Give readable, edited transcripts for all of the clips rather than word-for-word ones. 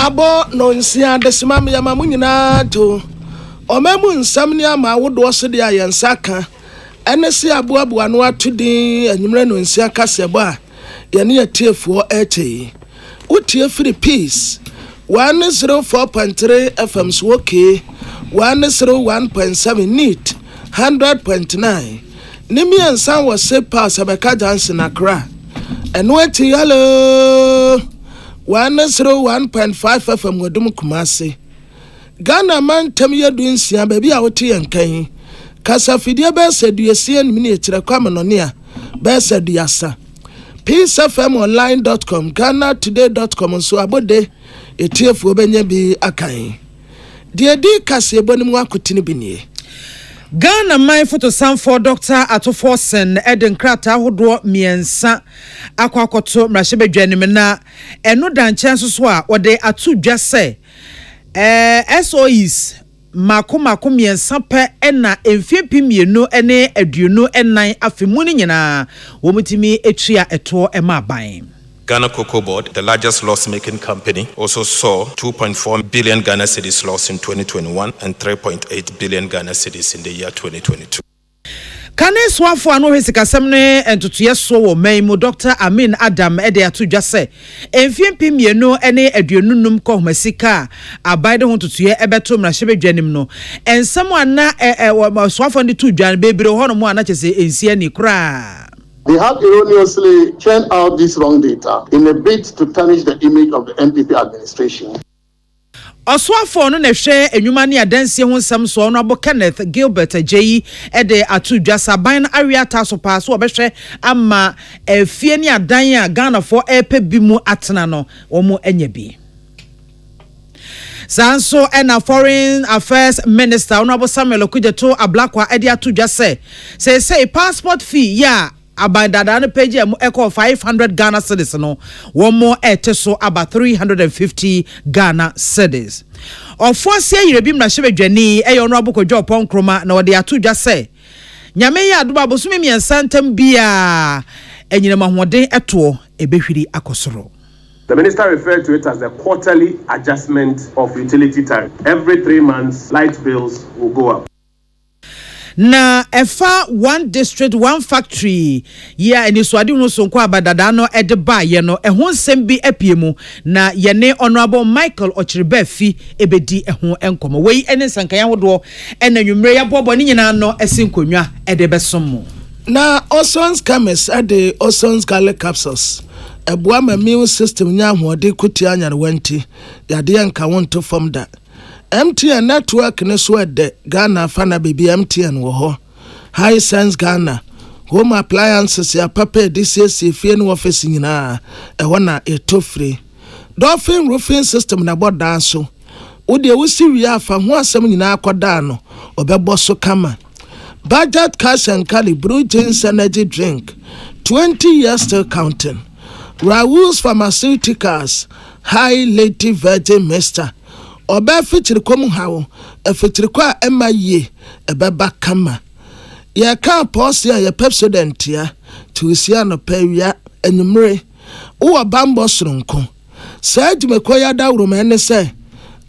abo no nsia desima me yama munyina to omemu nsam ni ama wodo so de ayensaka ene se aboabo anu atudi anyimre no nsia kasebo a ye ne yetiefuo eche utie free peace 104.3 FM so okay 101.7 neat 100.9 nimi ensan wo se pass abeka Johnson Accra eno ati hello 101.5 FM Wodum Kumasi Ghana man tem yedu nsia baby a wote yenkan kasa fidie be seduesie nimi ne kire kwamnone a be seduasa peacefmonline.com GhanaToday.com so abode etiefu obenye bi akan die di kase bonimu akotini binie Ghana my photo sam for Dr. Atoforsen Eden Krata hodo miensa akwakoto mrahebedwanim na eno danchan so a wode atudwa se SOEs mako miensa pe ena emfiepi mienu ene aduonu enan afemu ni nyina womutimi etua eto emaban Ghana Cocoa Board, the largest loss-making company, also saw 2.4 billion Ghana cedis loss in 2021 and 3.8 billion Ghana cedis in the year 2022. Kane swafo ano hesikasem ne entutuye so wo maimu Dr. Amin Adam ede atudwa se emfiempi mienu ene aduonunum ko homasika abide ho tutuye ebeto mrahebedwanim no ensam ana swafo ndi tudwan bebre ho no mo ana chese ensia ni kra. They have erroneously churned out this wrong data in a bid to tarnish the image of the MPP administration. Oswafo no na hwe enwuma ne adansie ho nsam so no abo Kenneth Gilbert Ajeyi ede atudwa saban area taso paso obehwe ama afie ne adan a Ghana for epe bi mu atena no omo anya bi. Sanso ena foreign affairs minister Honorable Samuel Okujeto Ablakwa ede atudwa say passport fee ya abandada no page echo 500 Ghana cedis no one more eteso about 350 Ghana cedis. Ofosie yirebi mrahebedwani Honorable Kojo Ponkroma na wode atudwa se nyame ya adoba bosumi miensantem bia enyina mahode eto ebehwiri akosoro. The minister referred to it as the quarterly adjustment of utility tariff. Every 3 months, light bills will go up. Na efa one district one factory ya eni swadi no sonko abadada no edeba ye no ehon sembi epiemu na yene honorable Michael Ochiribefi ebedi ehon enkomo wei ene sankan yawodo enanwumre ya bobo ni nyina no esinkonwa edebesom na Osons Chemist ade Osons Garlic capsules eboa ma immune system nya hoode kuti anyare wanti yade anka wonto from that MTN network ne so ede Ghana fana baby MTN wo ho High Sense Ghana home appliances ya papa DCC fie no office nyina na eto free Dolphin roofing system na boda so wode wusi wi afa ho asem nyina akoda no obebo so kama budget cash and carry brew jeans energy drink 20 years still counting Raoul's Pharmaceuticals High Lady Virgin Mister Oba fitiri komu hawo fitiri kwa ema ye ebeba kama ya ka post ya Pepsodent ya tuisia no pewia enumre wo bambo sronko saji mekoya dawro mene se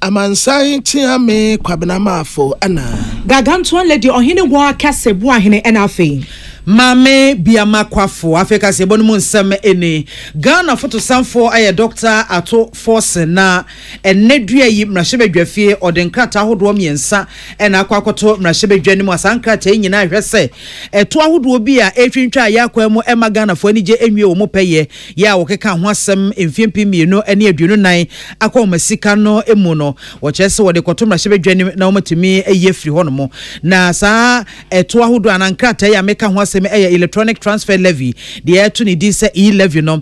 amansan tia me kwabena mafo ana gaganto lady ohine wa kasebo ahine enafe Mame biama kwafo Africa se bonu nsem ene Ghana photo samfo aye Dr. Atoforsen na enedua yi mrahebedwafie odenkrata hodo miensa ena akwakoto mrahebedwani mu asankrata nyina hwese eto ahodo bi a etwintwa ya kwam ema Ghana fo anije enwie wo mopeye ya wokeka ho asem emfiempi mienu ene aduonu nan akomasika no emu no wo chese wode koto mrahebedwani na womtimi eye firi hono mo na saa eto ahodo anankrata ya meka ho electronic transfer levy the air to need this e-levy no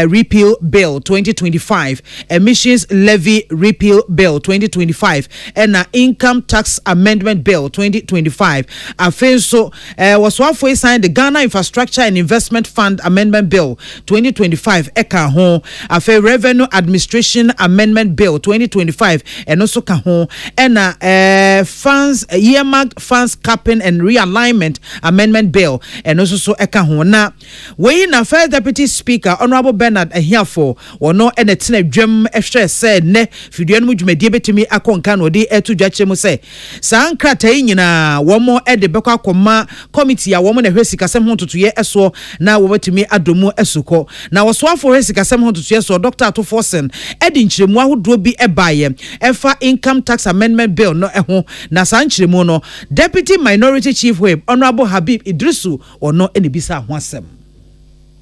repeal bill 2025 emissions levy repeal bill 2025 and income tax amendment bill 2025 afenso was one for signed the Ghana Infrastructure and Investment Fund amendment bill 2025 eka ho afe revenue administration amendment bill 2025 and also ka ho and funds earmarked funds capping and realignment amendment bill eno so eka ho na we na first deputy speaker honorable Bernard Ahiafo wono ene tena dwam ehwe se ne fidua no dwumadie betimi akonka no de etu dwache mu se sankrata nyina womo ede bekọ akoma committee ya womo na hwe sikasem ho totoye eso na wo betimi adomu esuko na wosoafo hwe sikasem ho totoye so Dr. Ato Forsen edi nchiremu ahodo bi ebaye efa income tax amendment bill no eho na san nchiremu no deputy minority chief whip honorable Habib Idrisu ono enibisa ho asem.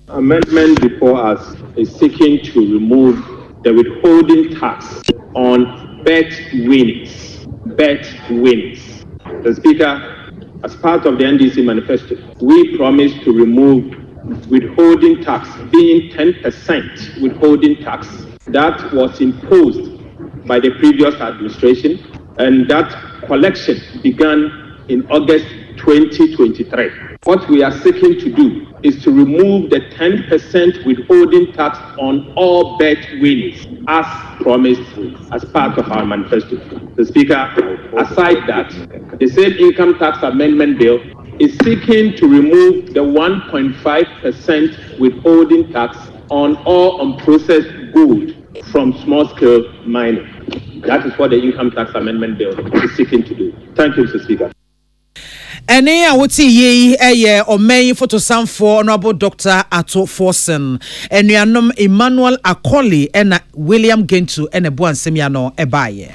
Amendment before us is seeking to remove the withholding tax on bet winnings. The Speaker, as part of the NDC manifesto, we promised to remove withholding tax, being 10% withholding tax that was imposed by the previous administration, and that collection began in August 2023. What we are seeking to do is to remove the 10% withholding tax on all bet winnings as promised as part of our manifesto. The Speaker, aside that, the same income tax amendment bill is seeking to remove the 1.5% withholding tax on all unprocessed gold from small-scale mining. That is what the income tax amendment bill is seeking to do. Thank you, Mr. Speaker. Ene a woti ye eye omei photosamfo honorable Dr. Ato Forsen enuanom Emmanuel Akoli ena William Gentu ene boansem ya no ebaye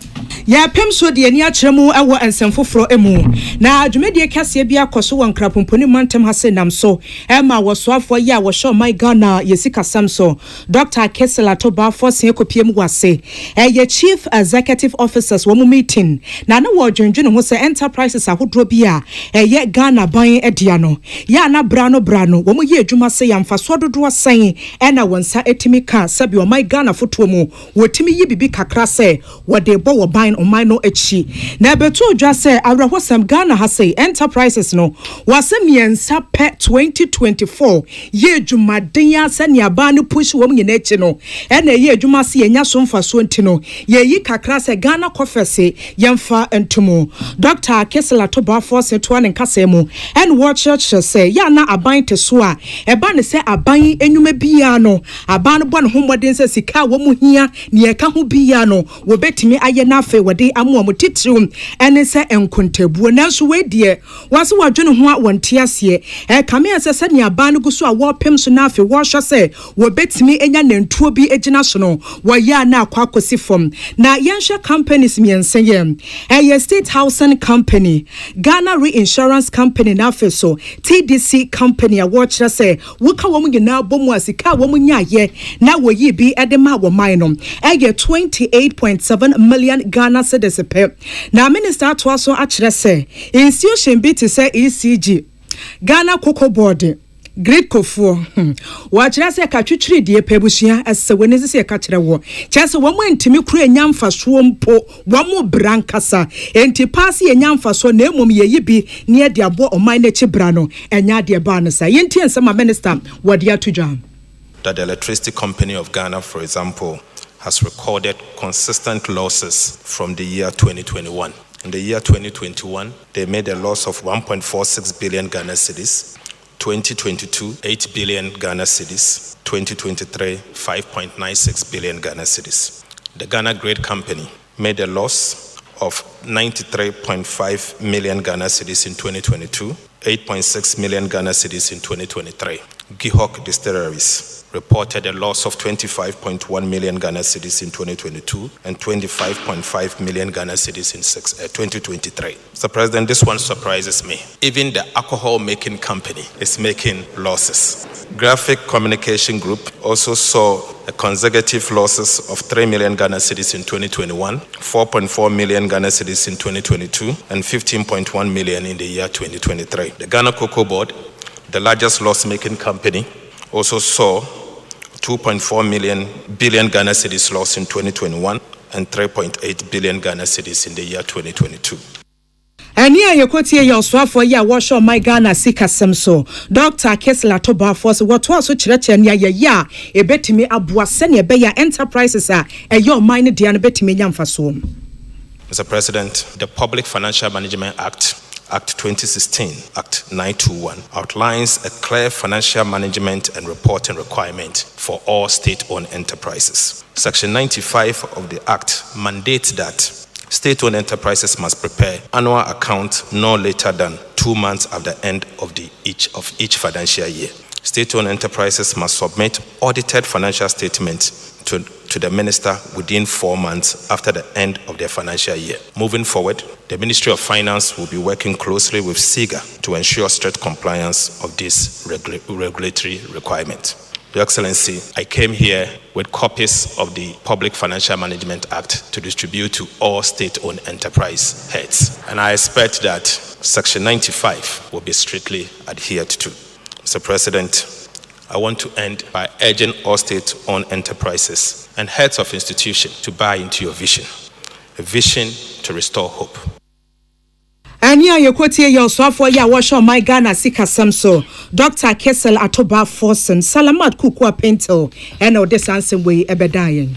ya pem so de ani akyeremu ewo ensemfoforo emu na adwumedie kase bia koso won krapomponi mantem hase nam so ema wosoafo ya wo show my Ghana yesika samso Dr. Kesela Toba Forsen ekopiem wase eye chief executive officers wo meeting na na wo dwendwene ho se enterprises ahodro bia eye Ghana ban edia no ya na brano wo mo ye adwuma se ya mfaso dodo asan ena wonsa etimi ka sabi o my Ghana foto mu wotimi yi bibi kakra se wode bo wo ban o my no echi na beto odwa se awrehosam Ghana hase enterprises no wasem yensa pe 2024 ye adwumaden ya se ne aba no push wo nyina echi no ena ye adwuma se yenya so mfaso ntino ye yi kakra se Ghana kofese yemfa entumo Dr. Kesela Toba Forsen to an kasemu and what church say ya na aban te so a eba ne se aban enwuma bia no aban bo no homoden se sika wo mu hia ne eka ho bia no wo betimi aye na afa wode amu titrum ene se enkontabuo nanso we die wase wadwene ho a wonte ase kame se ne aban no guso a wo pem so na afa wo hwe se wo betimi enya nantuo bi egina so no wo ya na akwakosi fom na yenhwe companies miense ye state housing company Ghana Reinsurance Company na feso TDC Company a watch say wuka wo nyina bomu asika wo nyaye na wo yi bi edema wo man no ege 28.7 million Ghana cedis pe na minister to aso a kire say institution bi to say ECG Ghana Cocoa Board Great Kofuo wachira se ka twitwiri die pebusua asewene se ka kire wo chese wo ntimi kura enyamfa so mpo wo mo brankasa enti pass enyamfa so na emom yeyi bi ne de abo oman na chibra no enya de ba no sa yenti ensema minister wode atudwa that the Electricity Company of Ghana, for example, has recorded consistent losses from the year 2021. In the year 2021, they made a loss of 1.46 billion Ghana cedis. 2022, 8 billion Ghana cedis. 2023, 5.96 billion Ghana cedis. The Ghana Great Company made a loss of 93.5 million Ghana cedis in 2022, 8.6 million Ghana cedis in 2023. Gihok Distilleries reported a loss of 25.1 million Ghana cedis in 2022 and 25.5 million Ghana cedis in 2023. Mr. President, this one surprises me. Even the alcohol making company is making losses. Graphic Communication Group also saw a consecutive losses of 3 million Ghana cedis in 2021, 4.4 million Ghana cedis in 2022, and 15.1 million in the year 2023. The Ghana Cocoa Board, the largest loss-making company, also saw 2.4 billion Ghana cedis loss in 2021 and 3.8 billion Ghana cedis in the year 2022. Ani ayekotie ye oswafo ye awosho my Ghana sikasem so Dr. Kesela Toba Forsen what was so kireche ne ye ya ebetimi aboa se ne be ya enterprises a eyo mine de na betimi nyamfa so. Mr. President, the Public Financial Management Act Act 2016, Act 921, outlines a clear financial management and reporting requirement for all state-owned enterprises. Section 95 of the Act mandates that state-owned enterprises must prepare annual accounts no later than 2 months after the end of each financial year. State-owned enterprises must submit audited financial statements to the minister within 4 months after the end of their financial year. Moving forward, the Ministry of Finance will be working closely with SIGA to ensure strict compliance of this regulatory requirement. Your Excellency, I came here with copies of the Public Financial Management Act to distribute to all state-owned enterprise heads. And I expect that Section 95 will be strictly adhered to. Mr. President, I want to end by urging all state-owned enterprises and heads of institutions to buy into your vision, a vision to restore hope. Anya yokotie yo swafo ya washo my Ghana sika samso Dr. Kessel Atoba Forsen Salamat Kukwa Pentel eno desanse we ebedayen.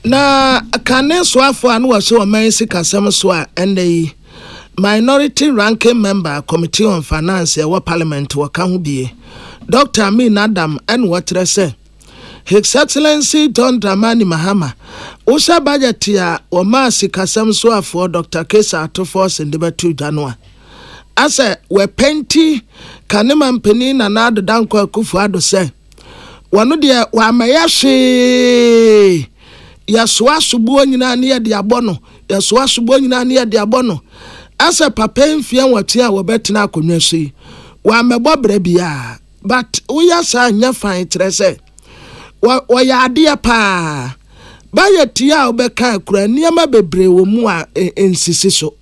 Na kane swafo anu washo my sika samso a ende minority ranking member Committee on Finance wa Parliament wa kahubie Dr. Amin Adam and what say His Excellency Don Dramani Mahama Usha budget ya Omasi Kasam Swa for Dr. Kesa Atofos in the January. Ase we penti kanema mpeni na nado danko Kufuado say wanu dia wa mayashi yaswa subuo nyina ne de abono yaswa subuo nyina ne de abono ase papa mfia watia wo betina akonwa so wa mebobra bia but uya sa nya fan trese wa ya ade pa ba ya tia obeka kura niama bebre wo mu a ensisi so.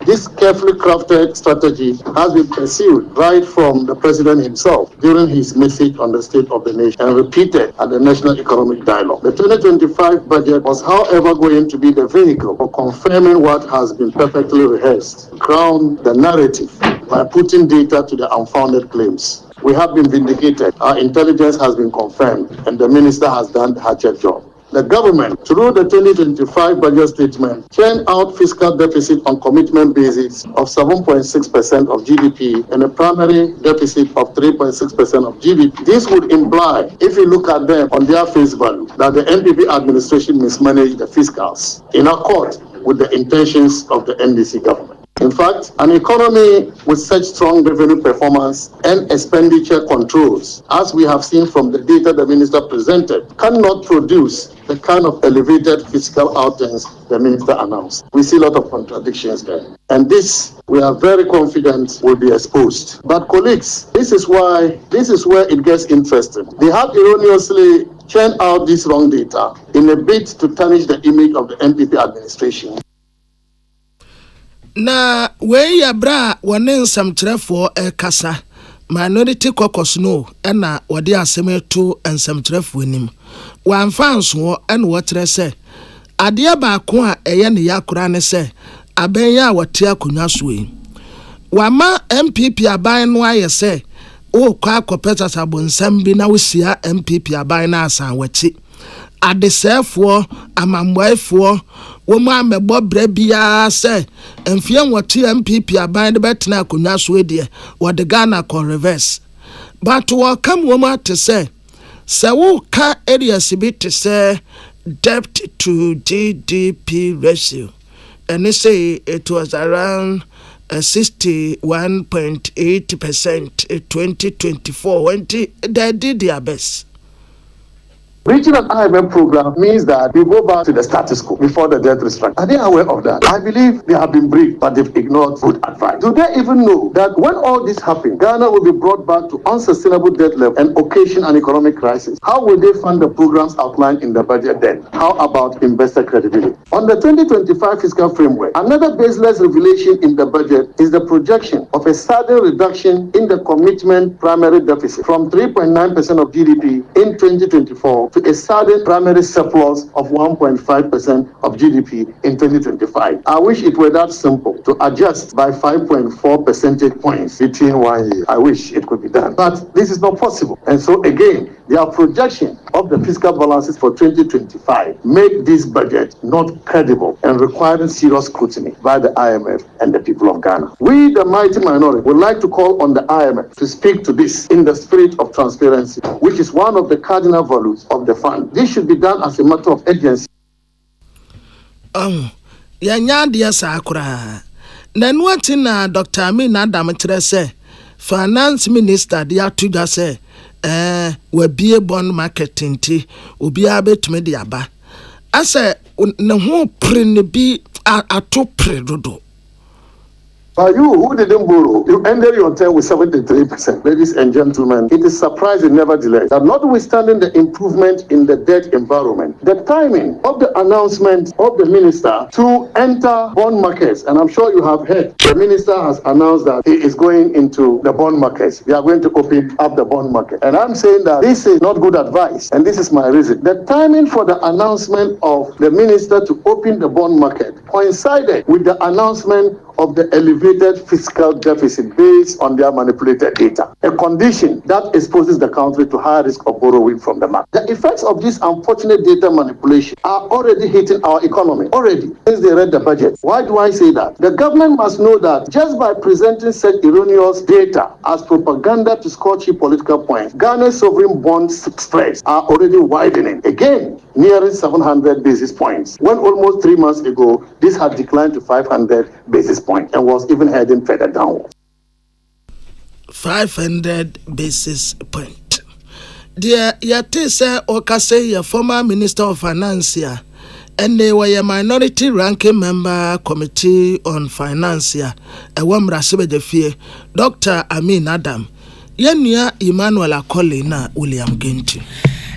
This carefully crafted strategy has been pursued right from the president himself during his message on the state of the nation and repeated at the National Economic Dialogue. The 2025 budget was, however, going to be the vehicle for confirming what has been perfectly rehearsed, crown the narrative by putting data to the unfounded claims. We have been vindicated, our intelligence has been confirmed, and the minister has done the hatchet job. The government, through the 2025 budget statement, churned out fiscal deficit on commitment basis of 7.6% of GDP and a primary deficit of 3.6% of GDP. This would imply, if you look at them on their face value, that the NPP administration mismanaged the fiscals in accord with the intentions of the NDC government. In fact, an economy with such strong revenue performance and expenditure controls, as we have seen from the data the minister presented, cannot produce the kind of elevated fiscal outcomes the minister announced. We see a lot of contradictions there. And this, we are very confident, will be exposed. But colleagues, this is where it gets interesting. They have erroneously churned out this wrong data in a bid to tarnish the image of the NPP administration. Na we ya bra wane nsamkyerefo kasa minority caucus no na wode asem to nsamkyerefo nim wamfa nso na wotre se ade ba ko a eye ne yakora ne se aban ya wote akonwa so yi wama MPP aban no aye se o kwa akopeta sabonsam bi na wosia MPP aban na asan wachi adesefo amamboefo womu amebo brebia se emfie nwoti MPP aban de betena akonwa so edie wode Ghana ko reverse but wo kam womu ate se wo ka areas bi te se debt to GDP ratio and they say it was around 61.8% in 2024 when they did their best. Reaching an IMF program means that we go back to the status quo before the debt restructuring. Are they aware of that? I believe they have been briefed, but they've ignored good advice. Do they even know that when all this happens, Ghana will be brought back to unsustainable debt level and occasion an economic crisis? How will they fund the programs outlined in the budget then? How about investor credibility? On the 2025 fiscal framework, another baseless revelation in the budget is the projection of a sudden reduction in the commitment primary deficit from 3.9% of GDP in 2024 to a sudden primary surplus of 1.5% of GDP in 2025. I wish it were that simple to adjust by 5.4 percentage points between 1 year. I wish it could be done, but this is not possible. And so again, their projection of the fiscal balances for 2025 make this budget not credible and requiring serious scrutiny by the IMF and the people of Ghana. We, the mighty minority, would like to call on the IMF to speak to this in the spirit of transparency, which is one of the cardinal values of the fund. This should be done as a matter of urgency. Yanya dia sakura. Nanwati na Dr. Amin Adam say finance minister dia tuja say we be a bond marketing ti obi abetumi de aba. Ase ne ho pre ne bi ato pre dodo. For you who didn't borrow, you ended your term with 73%. Ladies and gentlemen, it is surprising nevertheless that notwithstanding the improvement in the debt environment, the timing of the announcement of the minister to enter bond markets, and I'm sure you have heard, the minister has announced that he is going into the bond markets. We are going to open up the bond market. And I'm saying that this is not good advice, and this is my reason. The timing for the announcement of the minister to open the bond market coincided with the announcement of the elevated fiscal deficit based on their manipulated data, a condition that exposes the country to high risk of borrowing from the market. The effects of this unfortunate data manipulation are already hitting our economy, already, since they read the budget. Why do I say that? The government must know that just by presenting such erroneous data as propaganda to score cheap political points, Ghana's sovereign bond spreads are already widening, again, nearing 700 basis points, when almost 3 months ago, this had declined to 500 basis points and was even heading further downwards. 500 basis point. Dear Yatisa Okase, your former Minister of Finance, and they were a minority ranking member committee on finance, a Wamra Sebedefie, Dr. Amin Adam, Yenya Emmanuel Akoli na William Ginty.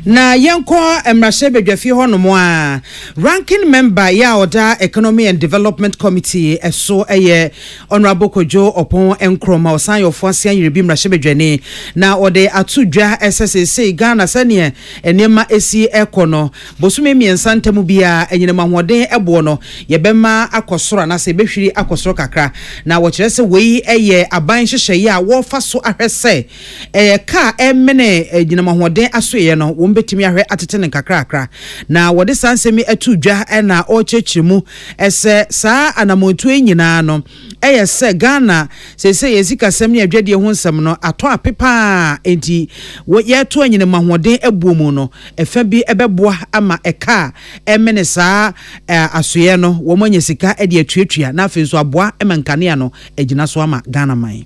Na yenko emrashe bedwafi honomo a ranking member ya oda economy and development committee eso eye honorable Kojo Opon Enkroma osan yofo asian yirebi mrashe bedwane na ode atudwa SSC Ghana sane enema esi ekono bosume miensa ntemu bia enyine mahoden ebo no yebema akosoro na se behwiri akosoro kakra na wo kire se wei eye aban hyehye ya wo fa so ahwese ka emene enyine mahoden asoye no betimi ahwe atetene kakrakra na wode sansemi atudwa na ochechirimu ese saa anamontu enyina no se Ghana sese yesikasem ne adwade ho nsem no ato apepa enti yeto anyine mahoden ebuomu no efa bi ebeboa ama eka emene saa asoye no wo manye sika ede atuatua na afenso aboa emankane no egina so ama Ghana man.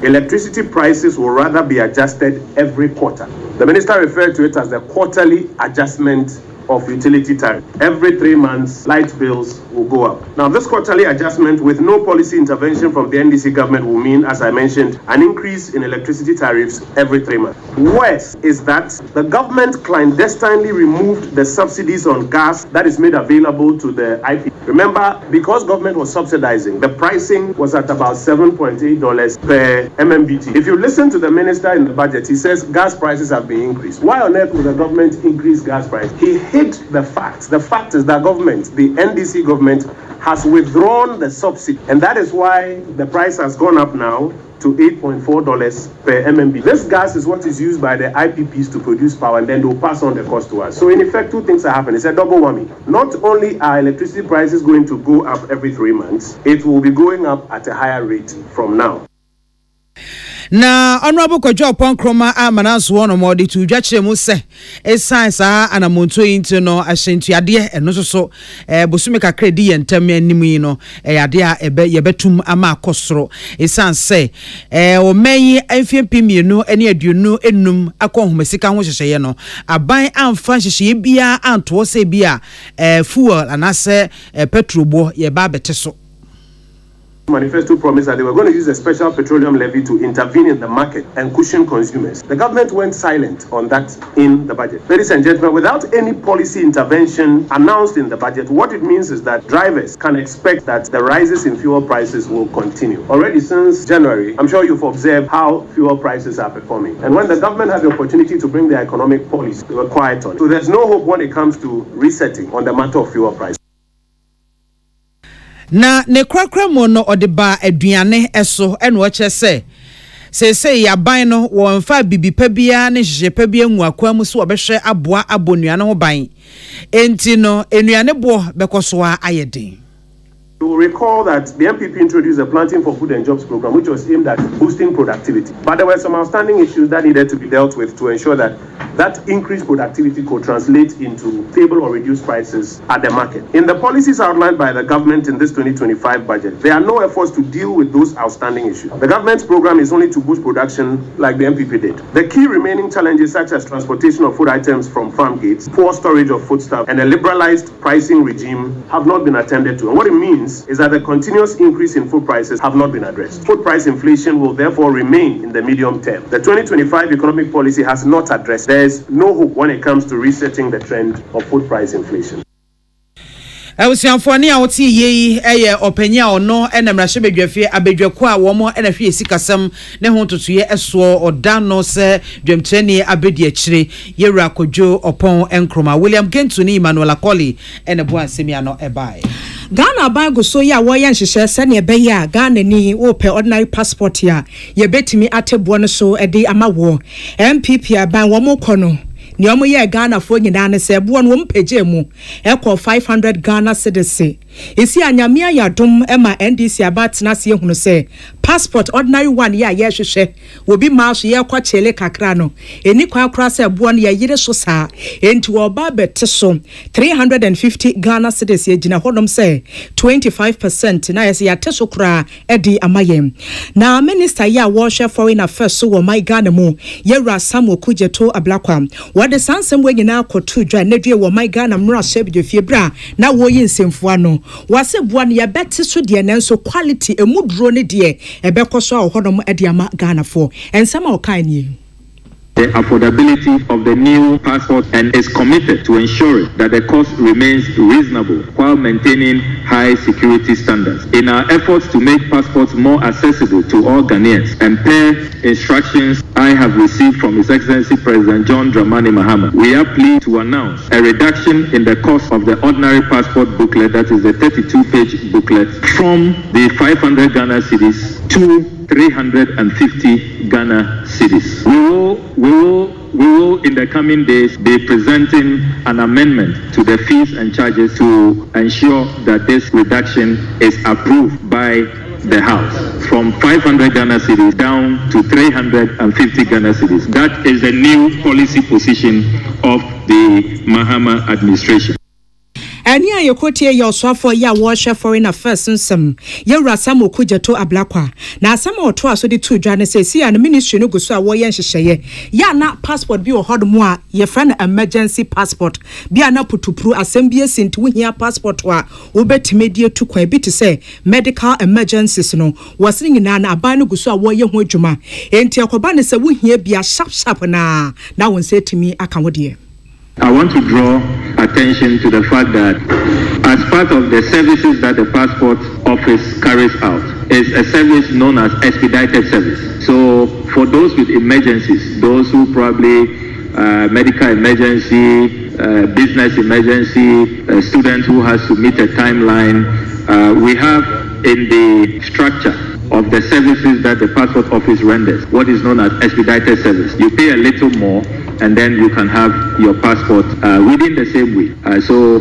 Electricity prices will rather be adjusted every quarter. The minister referred to it as the quarterly adjustment of utility tariff. Every 3 months, light bills will go up. Now, this quarterly adjustment with no policy intervention from the NDC government will mean, as I mentioned, an increase in electricity tariffs every 3 months. Worse is that the government clandestinely removed the subsidies on gas that is made available to the IP. Remember, because government was subsidizing, the pricing was at about $7.8 per MMBT. If you listen to the minister in the budget, he says gas prices have been increased. Why on earth would the government increase gas price? He hid the fact. The fact is that government, the NDC government, has withdrawn the subsidy, and that is why the price has gone up now to $8.4 per MMB. This gas is what is used by the IPPs to produce power, and then they'll pass on the cost to us. So in effect, two things are happening. It's a double whammy. Not only are electricity prices going to go up every 3 months, it will be going up at a higher rate from now. Na honorable Kojo Opon Kroma amananso wono modi tu dwakire mu se esan saa anamonto into no ahyentuade eno so bosume kakra di yentam anim yi no yade a yebetum ama akosoro esan se o meyi amfiempi mienu ene aduonu enum akohomesika ho hyehye no aban amfa hyehye bia anto se bia fuel anase petrol bo ye ba bete so. Manifesto promised that they were going to use a special petroleum levy to intervene in the market and cushion consumers. The government went silent on that in the budget. Ladies and gentlemen, without any policy intervention announced in the budget, what it means is that drivers can expect that the rises in fuel prices will continue. Already since January, I'm sure you've observed how fuel prices are performing. And when the government had the opportunity to bring their economic policy, they were quiet on it. So there's no hope when it comes to resetting on the matter of fuel prices. Na ne kwakra mo no odeba aduane eso eno che se yaban no wo mfa bibipa bia ne hyehepa bia nwakwa mu so obehwe aboa abonuane ho ban enti no enuane bo bekoso a ayeden. You will recall that the MPP introduced a Planting for Food and Jobs program, which was aimed at boosting productivity. But there were some outstanding issues that needed to be dealt with to ensure that that increased productivity could translate into stable or reduced prices at the market. In the policies outlined by the government in this 2025 budget, there are no efforts to deal with those outstanding issues. The government's program is only to boost production like the MPP did. The key remaining challenges, such as transportation of food items from farm gates, poor storage of foodstuff, and a liberalized pricing regime, have not been attended to. And what it means is that the continuous increase in food prices have not been addressed. Food price inflation will therefore remain in the medium term. The 2025 economic policy has not addressed. There is no hope when it comes to resetting the trend of food price inflation. Awusianfoni a woti yeyi eye opanya ono ena mrahye bedwafie abedwako a wo mo ena hwe sikasam ne ho totoye eso odano se dwemtreni abedi akire yewura kodwo opon enkroma William Gentuni Emmanuel Akoli ena bo asemi no ebai. Ghana bango so ya wo yan hyehyɛ sɛ ne be ya Ghana ni wo pe ordinary passport ya ye betimi atebo no so ede ama wo MPP aban wo mo kono ni omo ye Ghana fo nyina ne se bo no wo mpagye mu ekɔ 500 Ghana cedis esi anyamia ya dom ema NDC abatena se ehunu se passport ordinary one ya ye hwehwɛ obi ma so ye kwa chele kakra no eni kwa akra se bo no ye yire so saa enti wo ba bete so 350 Ghana cedis ye gina hodom se 25% na yes ya teso kra edi amayem na minister ya wo hwe foreign affairs so wo my Ghana mu ye Rasam Okujeto Ablakwa what the sansem we nyina akoto dwa na dwe wo my Ghana mra hye fie bra na wo yi nsemfua no wase bua ne yebete so de nenso quality emudro ne de ebekoso a hodom ede ama Ghana for ensama okan ni the affordability of the new passport and is committed to ensuring that the cost remains reasonable while maintaining high security standards. In our efforts to make passports more accessible to all Ghanaians and per instructions I have received from His Excellency President John Dramani Mahama, we are pleased to announce a reduction in the cost of the ordinary passport booklet, that is the 32-page booklet, from the 500 Ghana cedis to 350 Ghana cedis. We will in the coming days be presenting an amendment to the fees and charges to ensure that this reduction is approved by the House from 500 Ghana cedis down to 350 Ghana cedis. That is the new policy position of the Mahama administration. Eni ayekotie ya oswafo ya washe foreign affairs nsem ye Rasam Okujeto Ablakwa na asama oto aso de tu dwane se si an ministry no guso a wo ye nhyehyeye ya na passport bi ohodmo a ye friend emergency passport bi ana putupuru asem bi esinti wo hia passport wa wo betime die tu kwan bi te se medical emergencies no wose nyina na aban no guso a wo ye ho adwuma enti akoba ne se wo hia bia sharp na won se timi aka wo de. I want to draw attention to the fact that as part of the services that the passport office carries out is a service known as expedited service. So for those with emergencies, those who probably medical emergency, business emergency, a student who has to meet a timeline, we have in the structure of the services that the passport office renders what is known as expedited service. You pay a little more and then you can have your passport within the same week. So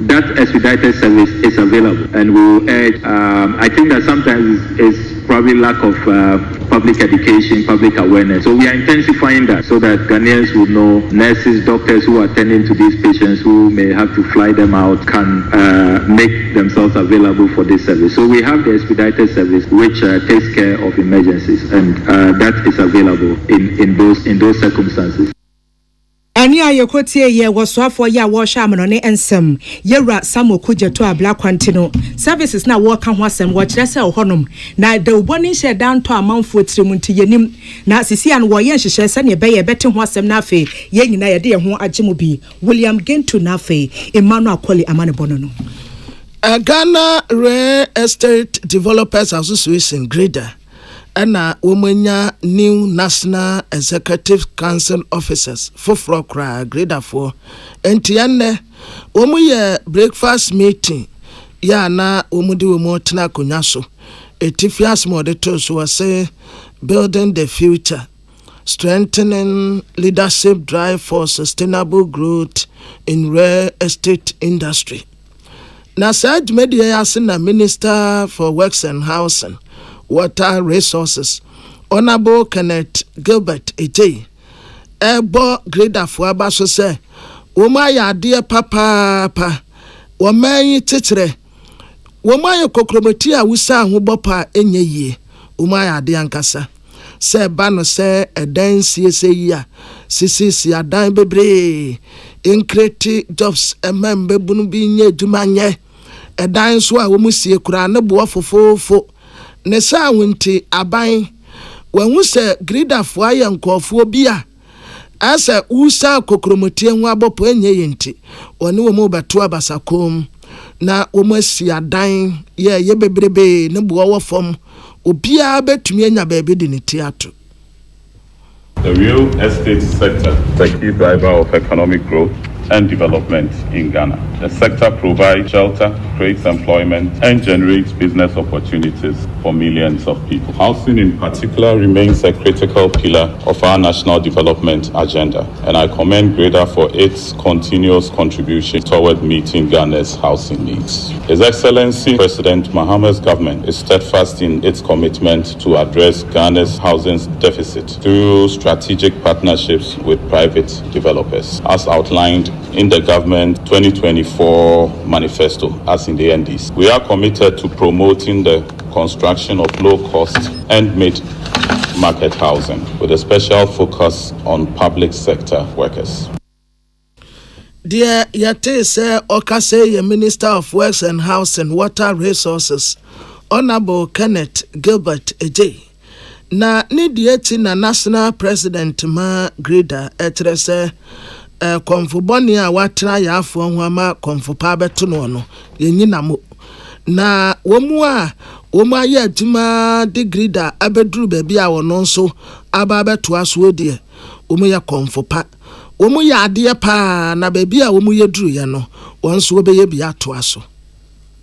that expedited service is available, and we will urge, I think that sometimes it's probably lack of public education, public awareness. So we are intensifying that so that Ghanaians will know, nurses, doctors who are attending to these patients who may have to fly them out can make themselves available for this service. So we have the expedited service which takes care of emergencies, and that is available in those circumstances. Ani a yekotie ye wosoafo ya wo hwa amano ne ensem yewra Samuel Kujeto abla kwantino services na wo ka ho asem wo kire se ohonom na da uboni hye danto amanfo tiremu nti yenim na sisi an wo ye nhyehyɛ se ne be ye bete ho asem na afi ye nyina ye de ye ho agemu bi William Gento na afi Emmanuel Akoli amane bono no Ghana Real Estate Developers Association Grader Ana womanya new National Executive Council officers for grader for entiane womuye breakfast meeting ya na womudi womo tena konyaso etifias moderator so say building the future, strengthening leadership drive for sustainable growth in real estate industry. Na said media yasina Minister for Works and Housing Water Resources, Honorable Kenneth Gilbert Ejay, Ebo Grader for Abaso say, Womaya dear papa, Womayi titre, Womaya kokrometia wusa hubopa enye ye, Umaya diankasa, say Bano say a dance ya, Sisi ya dime bebre, in create jobs a member bunubinye dumanye, a dance wa wumusi kurana bua fofo. Nesa winti aban when we say grader for nkofo bia asa usa kokromotie ho abopo enye yenti oni wo mo beto abasakom na wo masi adan ye bebrebe ne bo wo fom obia betumi anya ba bi de ne tiato. The real estate sector is a key driver of economic growth and development in Ghana. The sector provides shelter, creates employment, and generates business opportunities for millions of people. Housing in particular remains a critical pillar of our national development agenda, and I commend Grader for its continuous contribution toward meeting Ghana's housing needs. His Excellency President Mahama's government is steadfast in its commitment to address Ghana's housing deficit through strategic partnerships with private developers, as outlined in the government 2024 manifesto as in the NDs. We are committed to promoting the construction of low-cost and mid-market housing with a special focus on public sector workers. Dear Yate say Okase, Minister of Works and Housing Water Resources, Honorable Kenneth Gilbert Ejay. Na nidieti na National President ma Grader etrese konfuboni a watra ya afo ho ama konfupa beto no yenyina mo na womu aye adwuma de Grader abeduru baabi a wono nso aba beto aso de womu ya konfupa womu ya ade pa na baabi a womu yeduru ye no wonso obeye bi ato aso.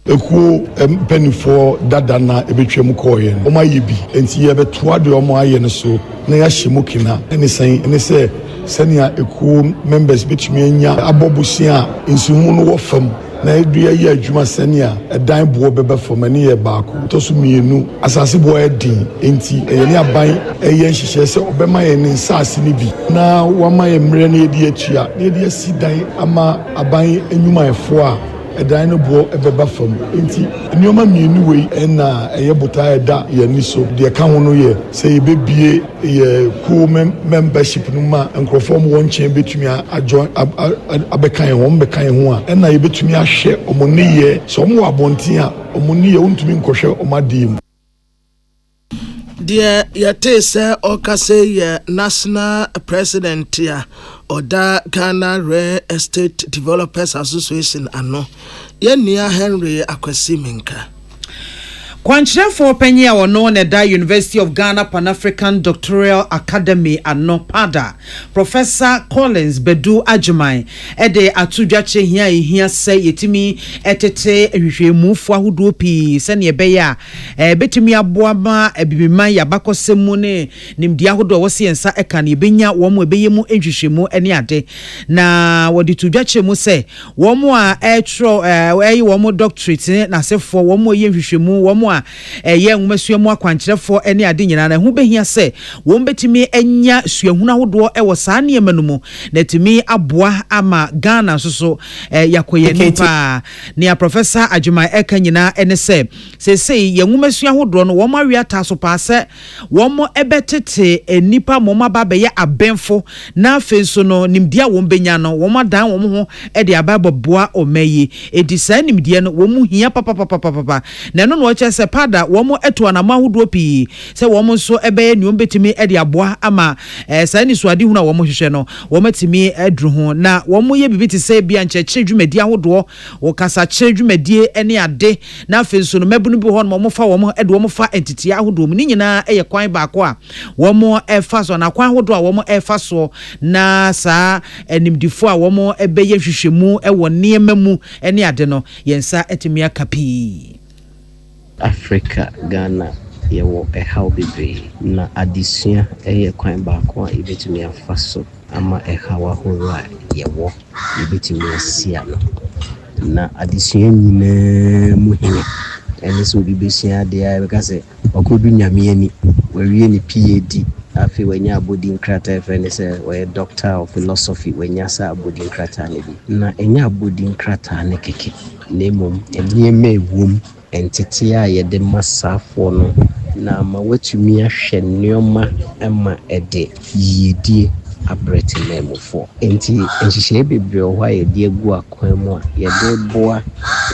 Eku penifo dada na ebetwem koye no maye bi enti ye betoa de omo aye no so na ya hyemukina ene se senia eku members betumi anya abobusia ensumu no wo fam na edua ye adwuma senia edan bo bebe fam ene ye baako to so mienu asase bo edin enti ye ne aban eye nhyehyɛ se obema ye ne nsase ni bi na wama ye mre na edi atua na edi asidan ama aban enyuma efo a edan no bo ebeba fam enti nneoma mienu wei na eye bota eda ye ni so de ka ho no ye se ye bebie ye cool membership no ma nkrofom won chen betumi ajoin abekan ho mbekan ho a na ye betumi ahwe omoniye so omo abonten a omoniye wontumi nkɔhwɛ omadim. Dear Yate say Okase ye National President ya Oda Ghana Real Estate Developers Association ano ye nia Henry Akwasi Minka. Kwanchirefo penye wono ne da University of Ghana Pan-African Doctoral Academy ano pada Professor Collins Bedu Ajumai ede atudwache hia se yetimi etete ehwehwemu fu ahodo pi se ne ebe ya betimi aboama ebibiman ya bakosemu ne nimdi ahodo wo se ensa eka ne benya wo mo ebeyemu ehwehwemu ene ade na wodi tudwache mu se wo mo a etro wo mo doctorate na sefo wo mo ye ehwehwemu wo mo a ye nwumasuamu akwankyerefo ene ade nyina na ho behia se wo mbetimi enya suahunu ahodo e wo saa ne manumu na timi aboa ama Ghana soso yakoye nipa ne Professor Adwuma Akan nyina ene se sei ye nwumasua ahodo no wo ma wi ataso pa se wo mo ebetete enipa mo ma ba be ye abenfo na afenso no nimdia wo benya no wo ma dan wo ho e de ababoa omayi edi saa nimdia no wo mu hia papa na no no che se pada wo mo eto na mahodo pi se wo mo so ebe ni wo betimi e de aboa ama saa ni so ade hu na wo mo hwehwe no wo matimi adru ho na wo mo ye bibiti se bia nche dwumadi ahodo wo kasa dwumadi ene ade na afenso no mabunu bi ho no mo fa wo mo e de wo mo fa entity ahodo mu ni nyina eye kwan baako a wo mo efa so na kwan ahodo a wo mo efa so na saa enimdifo a wo mo ebe ye hwehwemu e wo niema mu ene ade no yensa etimi akapi Africa Ghana yewo how bebre na adisua eye kwan baako a ibetimi afa so ama hawa horo a yewo ibetimi asia no na adisua nyina muhine ene so bibesia de a bekase okodu nyame ani wawie ni PhD afi wenya abodi nkrata friend say we doctor of philosophy wenya sa abodi nkrata ne bi na enya abodi nkrata ne keke nemom enieme ewom entity a yede masafo no na ma watumi ahwe nneoma ama ede yedie abrete memofo enti nhihye bebre ho yede agu akwan mu a yede boa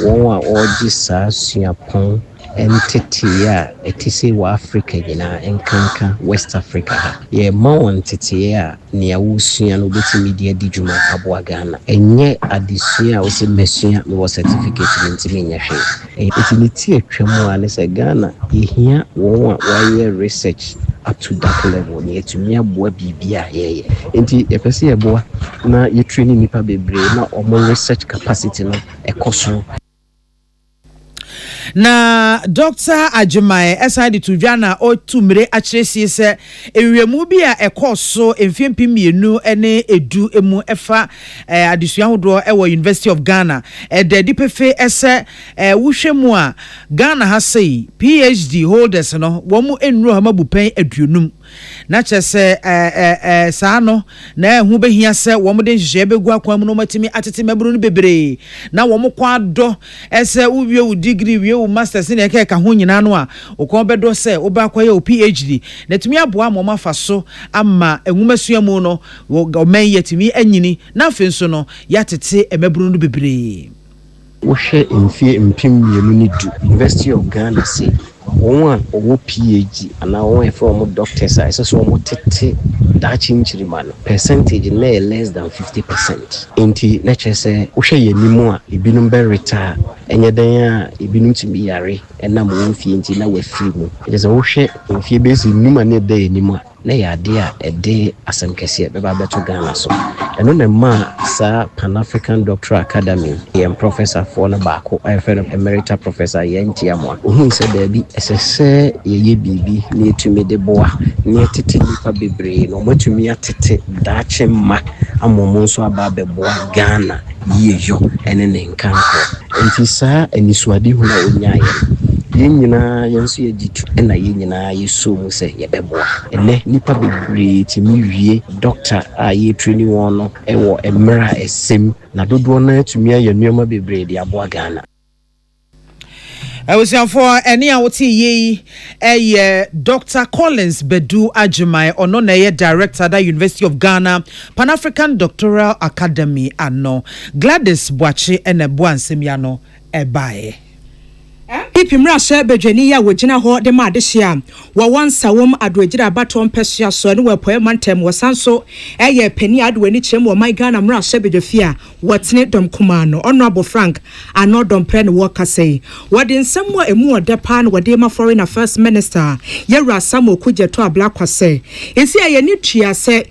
won a ogi saa suapon entity ya etisi wa Africa nyina enkanka West Africa ye ma won tete ya ne awusua no betimi de adijuma aboa Ghana enye adisua a wose mesua no certificate ntimi nyahwe etiniti atwamu a ne se Ghana yehia won a waye research up to that level ne etumi aboa bibia ye enti epese ye boa na ye training nipa bebre na omo research capacity no ekoso na Dr. Adwuma aside to Jana o tumre akyeresi se ewiemu bi a ekoso emfiempim mienu ene edu emu efa adesua hodo e wo University of Ghana de dipefe ese wohwemu a Ghana ha sei PhD holders no wo mu enru ha mabupen aduonum na chese saa no na hu behia se wo mu de nhye begu akwan mu no matimi atete maburu no bebre na wo mu kwa do ese uwie u degree wie u masters ne ka ho nyina no a ukon bedo se oba kwa ye PhD na tumi aboa mo mafa so ama enwumasua mu no o men yetimi anyini na afenso no yatete emaburu no bebre wo hwe mfie mpim mienu ni du University of Ghana say one or PhD and now one from doctors I so mo tete da chinchiri man percentage na less than 50% enti na chese wo hwe ye nimu a ebinum be retire enye den a ebinum timi yare ena mo mfie enti na wa free mu it is wo hwe mfie be si nimu na de nimu a na ya de a ede asankese be ba beto Ghana so eno na ma sa Pan African Doctoral Academy and professor for na baako emerita professor yentiamo ohun se da bi esese ye bibi na etumi de boa na tete nipa bebre no matumi atete daache ma amomo so aba beboa Ghana yeyo ene ne nkanko enti sa enisuade hu na onyaye yenyina yenso yejitu ena yenyina yeso mu se yebeboa ene nipa bebre timi wie doctor a ye training won no ewo emra esem na dodo na atumi aye nneoma bebre de aboa Ghana for any awoti ye Dr. Collins Bedu Adwuma ono na ye director da University of Ghana Pan African Doctoral Academy ano Gladys Boachi ene boansem ya no ebae Pimra she bedwani ya wogina ho de ma adehia wo wonsa wom adoagira abato mpehia so ne wapoe mantem wosanso eye pani adwani chem wo my Ghana mra she bedwafia wotene dom kuma no honorable Frank anodom pre ne worker say wode nsamwo emu ode pa no wode ma foreign affairs minister yewra Samuel Kujeto Ablakwase esi aye ni tua se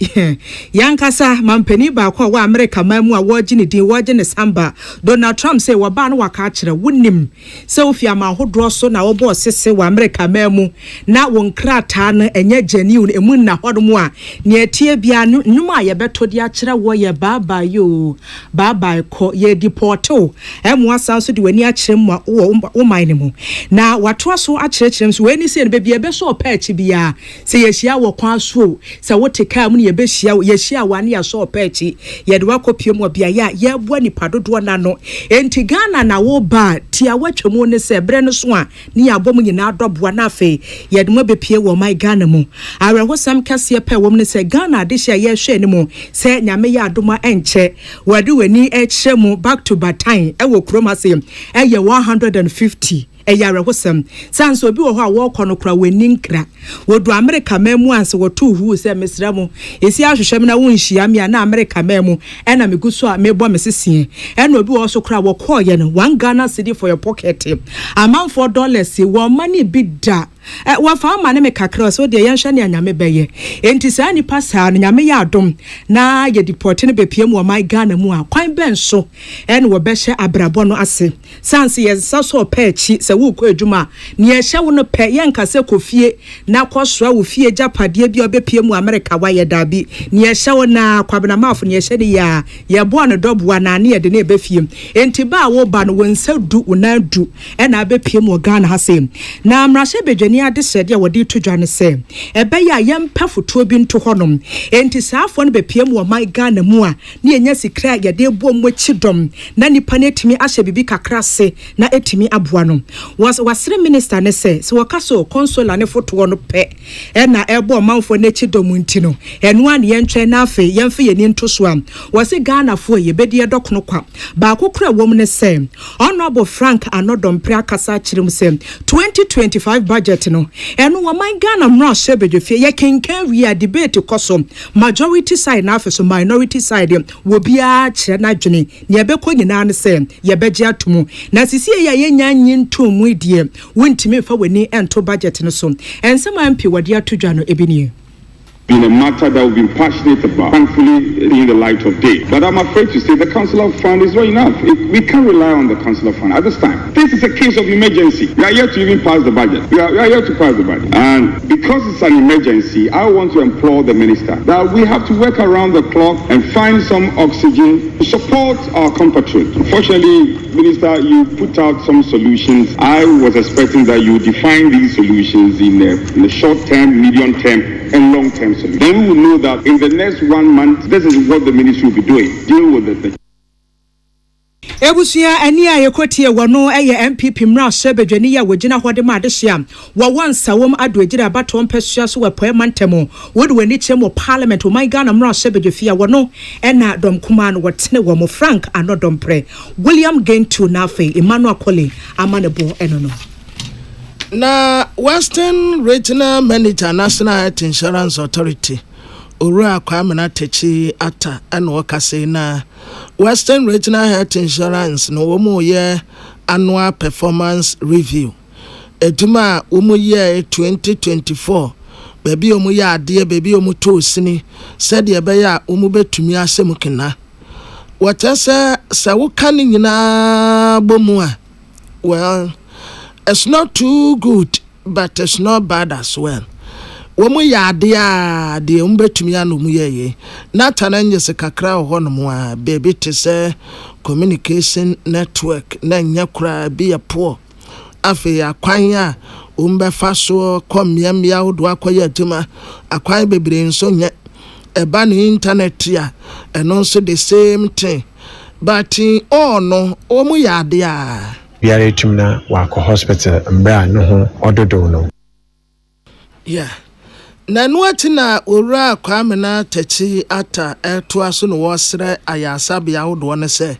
yankasa mampani ba kwa wa America mamu a wogine din wogine samba Donald Trump say wo ba no waka akire wonim se ofia ma ahodoɔ so na wɔbɔ sese wɔ America memu na wɔn krata no enye genuine emu na hodom a ne etie bia nnwuma a yɛbɛtɔ de akyerɛ wɔ yɛ baba yo baba kɔ yɛ deporto emu asan so de wani akyerɛ mu wo man ne mu na wato so akyerɛkyerɛ mu so wani se ne bebia bɛ so ɔpɛɛkyi bia sɛ yɛhyia wɔ kwan so sɛ wote kaa mu ne yɛbɛhyia yɛhyia wɔ ne yɛ so ɔpɛɛkyi yɛde wakɔpie mu bia yɛ yɛboa nipa dodoɔ na no enti Ghana na wo ba tia watwa mu ne sɛ brɛ no so a ne yɛabɔ mu nyinaa dɔboa na afei yɛde mu bepie wɔ my Ghana mu awerɛhosɛm kɛseɛ pɛ wɔ mu ne sɛ Ghana de hyɛ yɛhwɛ ne mu sɛ nyame yɛ adoma ɛnkyɛ wɔde wani ɛkyerɛ mu back to Batan ɛwɔ kurom ase ɛyɛ 150 eyare hosem sanso obi wo ho a wo kɔ no kra wani nkra wodu America memu anse wotu hu se mesra mu esi ahwehwem na wo nhia me na America memu ɛna meguso a mebɔ mesesie ɛna obi wo so kra wo kɔ ye no 1 Ghana cedi for your pocket amount for dollars wo money bi da wa fa ma ne me kakra so de yɛnhwɛ ne anyame bɛyɛ enti saa ni pasa no nyame yɛ adom na yɛ deport ne bepie mu my Ghana mu a kwan bɛn so ɛna wo bɛhwɛ abrabɔ no ase sanse yɛ saso pɛɛkyi sɛ wo kɔ adwuma ne yɛhwɛ wo no pɛ yɛnka sɛ kofie na kɔsoa wo fie japadeɛ bi obepie mu America wa yɛ dabi ne yɛhwɛ wo na kwabena mafo ne yɛhwɛ ne ya yɛbɔ no dɔboa na ne yɛde ne bɛfie enti ba wo ba no wonsa du una du ɛna bepie mu Ghana ha se na mrahye bedwani ade sɛde a wɔde to dwane sɛ ɛbɛyɛ a yɛmpa fotuo bi nto hɔnom enti saafo no bepie mu my Ghana mu a ne yɛnya sikra yɛde bɔ mu akidom na nipa ne timi ahyɛ bibi kakra se na etimi aboa no wasere minister ne sɛ wɔka so consular ne fotoɔ no pɛ ɛna ɛbɔ manfo ne akidom nti no ɛno a ne yɛntwɛn na afei yɛmfa yɛni nto so a wɔse Ghana fo yɛbɛdi ɛdɔkono kwa baako kura wom ne sɛ honorable Frank Anodompre akasa kyerem sɛ 2025 budget no eno wa man Ghana mra sebedwefie ye kenkan wi a debate koso majority side na afeso minority side wo bia kire na dwene ne ebekọ nyina ne se ye begye atomu na sisi ye yenya nyinto mu die wontimi fa wani ento budget no so ensem ampi wade atodwa no ebini been a matter that we've been passionate about, thankfully in the light of day. But I'm afraid to say the Council of Fund is not enough. We can't rely on the Council of Fund at this time. This is a case of emergency. We are yet to even pass the budget. We are yet to pass the budget. And because it's an emergency, I want to implore the Minister that we have to work around the clock and find some oxygen to support our compatriots. Unfortunately, Minister, you put out some solutions. I was expecting that you define these solutions in the short term, medium term, and long term solution. Then we will know that in the next 1 month, this is what the ministry will be doing. Deal with it. Ebusia ani a yekotie wono eye MPP mra sebedwani ya wogina hode ma adehia wo wansa wom adoagira abato mpesua so wepoe mantemo wode wani kyem parliament o my Ghana mra sebedwafia wono ena dom kuma no wotene wo mo Frank Anodompre William Gentu na afei Emmanuel Kole amanebo enono na Western Regional Manager National Health Insurance Authority Owura Kwamena Techi ata ana wakase na Western Regional Health Insurance no womo ye annual performance review eduma womo ye 2024 baby omo ye ade baby omo to sini said ye be ya omo betumi asem kena watese sa wo kan nyina bomu a well it's not too good but it's not bad as well. Womu ya dia de umbetumi anu mu ye na tananye se kakra ho no mu a baby te se communication network na nya kura bi ya poor afi ya kwan ya umbefa so komiamia hodo akoye aduma akwan bebre nso nye eba no internet ya eno nso the same thing but oh no womu ya dia biare tumna wako hospital mbra no ho ododo no yeah na nuatina Owura Kwamena Techi ata eto aso no wosre ayasa bia hodo ne se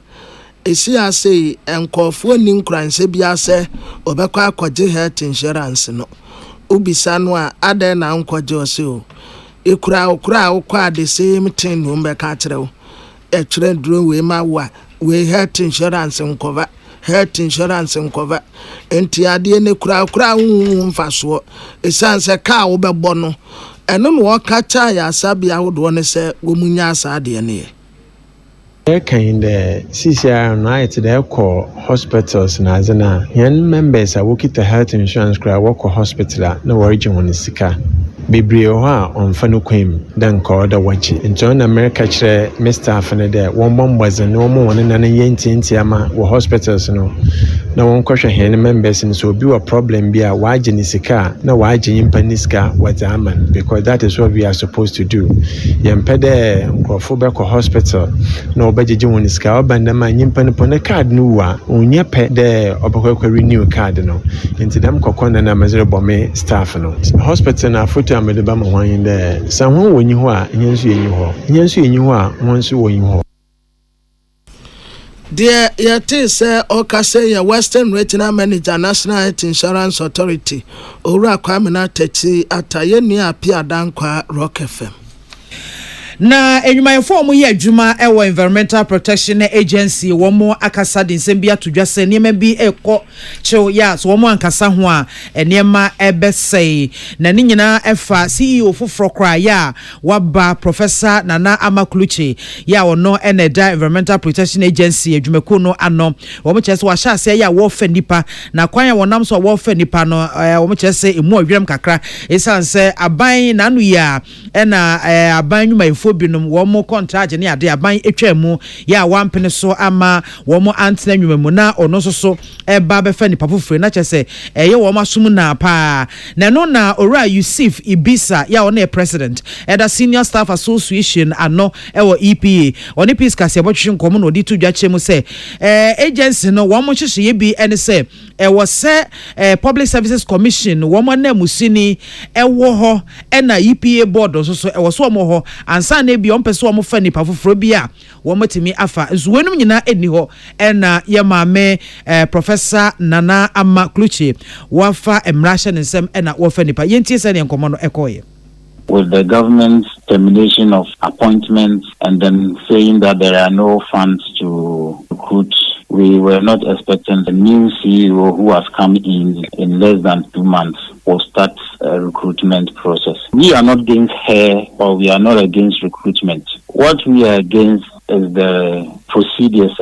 esi ase enkofo ni nkranse bia se obekwa akwaje health insurance no ubisa no a ade na nkwaje ose o ekura okwa the same thing no mbeka kirewo ekire duro we ma wa we health insurance nkova health insurance nkova enti ade ne kura mfaso esanse ka wo bebo no eno no waka cha ya sabia hodo ne se wo munya asa ade ne kind CCR night they call hospitals na yan members are working the health insurance cry work hospital na origin one sika bebree ho on fanu kwem dan call the watch in America chere Mr. Afane there one bombaze no mo one na yenti ama wo hospitals no na won kwhwe hen members in so bi wa problem bi a waje ni sika na waje yimpa ni sika what aman because that is what we are supposed to do yempede nkrofo be ko hospital na obajeje won sika obanda ma yimpa ni pone card no wa onye pe de obakwa renew card no nti dem kokona na mazere bome staff no hospital na foto amede ba ma hwan de sa hon wonyi ho a nyenso yenyi ho a wonso wonyi ho. Dear Yati say Okase ya Western Regional Manager National Health Insurance Authority Ora Kwamina Techi ataye ni apia dankwa Rock FM. Na enyumayefo mu ye adwuma ewo Environmental Protection Agency wo mo akasa de nsembia todwase niema bi ekọ chew ya so wo mo ankasa ho a niema ebesei na ni nyina efa CEO foforo kra ya waba Professor Nana Amakluche ya wono eneda Environmental Protection Agency adwumako no ano wo mo chese wa sha ase ya wo fa nipa na kwan ya wonam so wo fa nipa no wo mo chese emu awirem kakra esanse aban nanu ya na aban nyumayefo binum wo mo contract ne ade aban etwamu ya wampene so ama wo mo antena nwumamu na ono so eba be fa ni papofure na chese ye wo masum na pa na no na ora Yusuf Ibisa ya one president eda Senior Staff Association ano ewo EPA oni peace kase botwe nkomo no di tudwa chemu se agency no wo mo hyehye ye bi ene se ewo se Public Services Commission wo mo na musini ewo ho na EPA board so ewo so mo ho ansa na bi ompese wo mo fa ni pafoforo bi a wo matimi afa nzuwenum nyina eni ho na ye maame Professor Nana Amakluche wafa emrasha nsem na wo fa nipa yentie se ne nkomo no ekoye with the government's termination of appointments and then saying that there are no funds to recruit. We were not expecting the new CEO who has come in less than 2 months will start a recruitment process. We are not against her or we are not against recruitment. What we are against is the procedures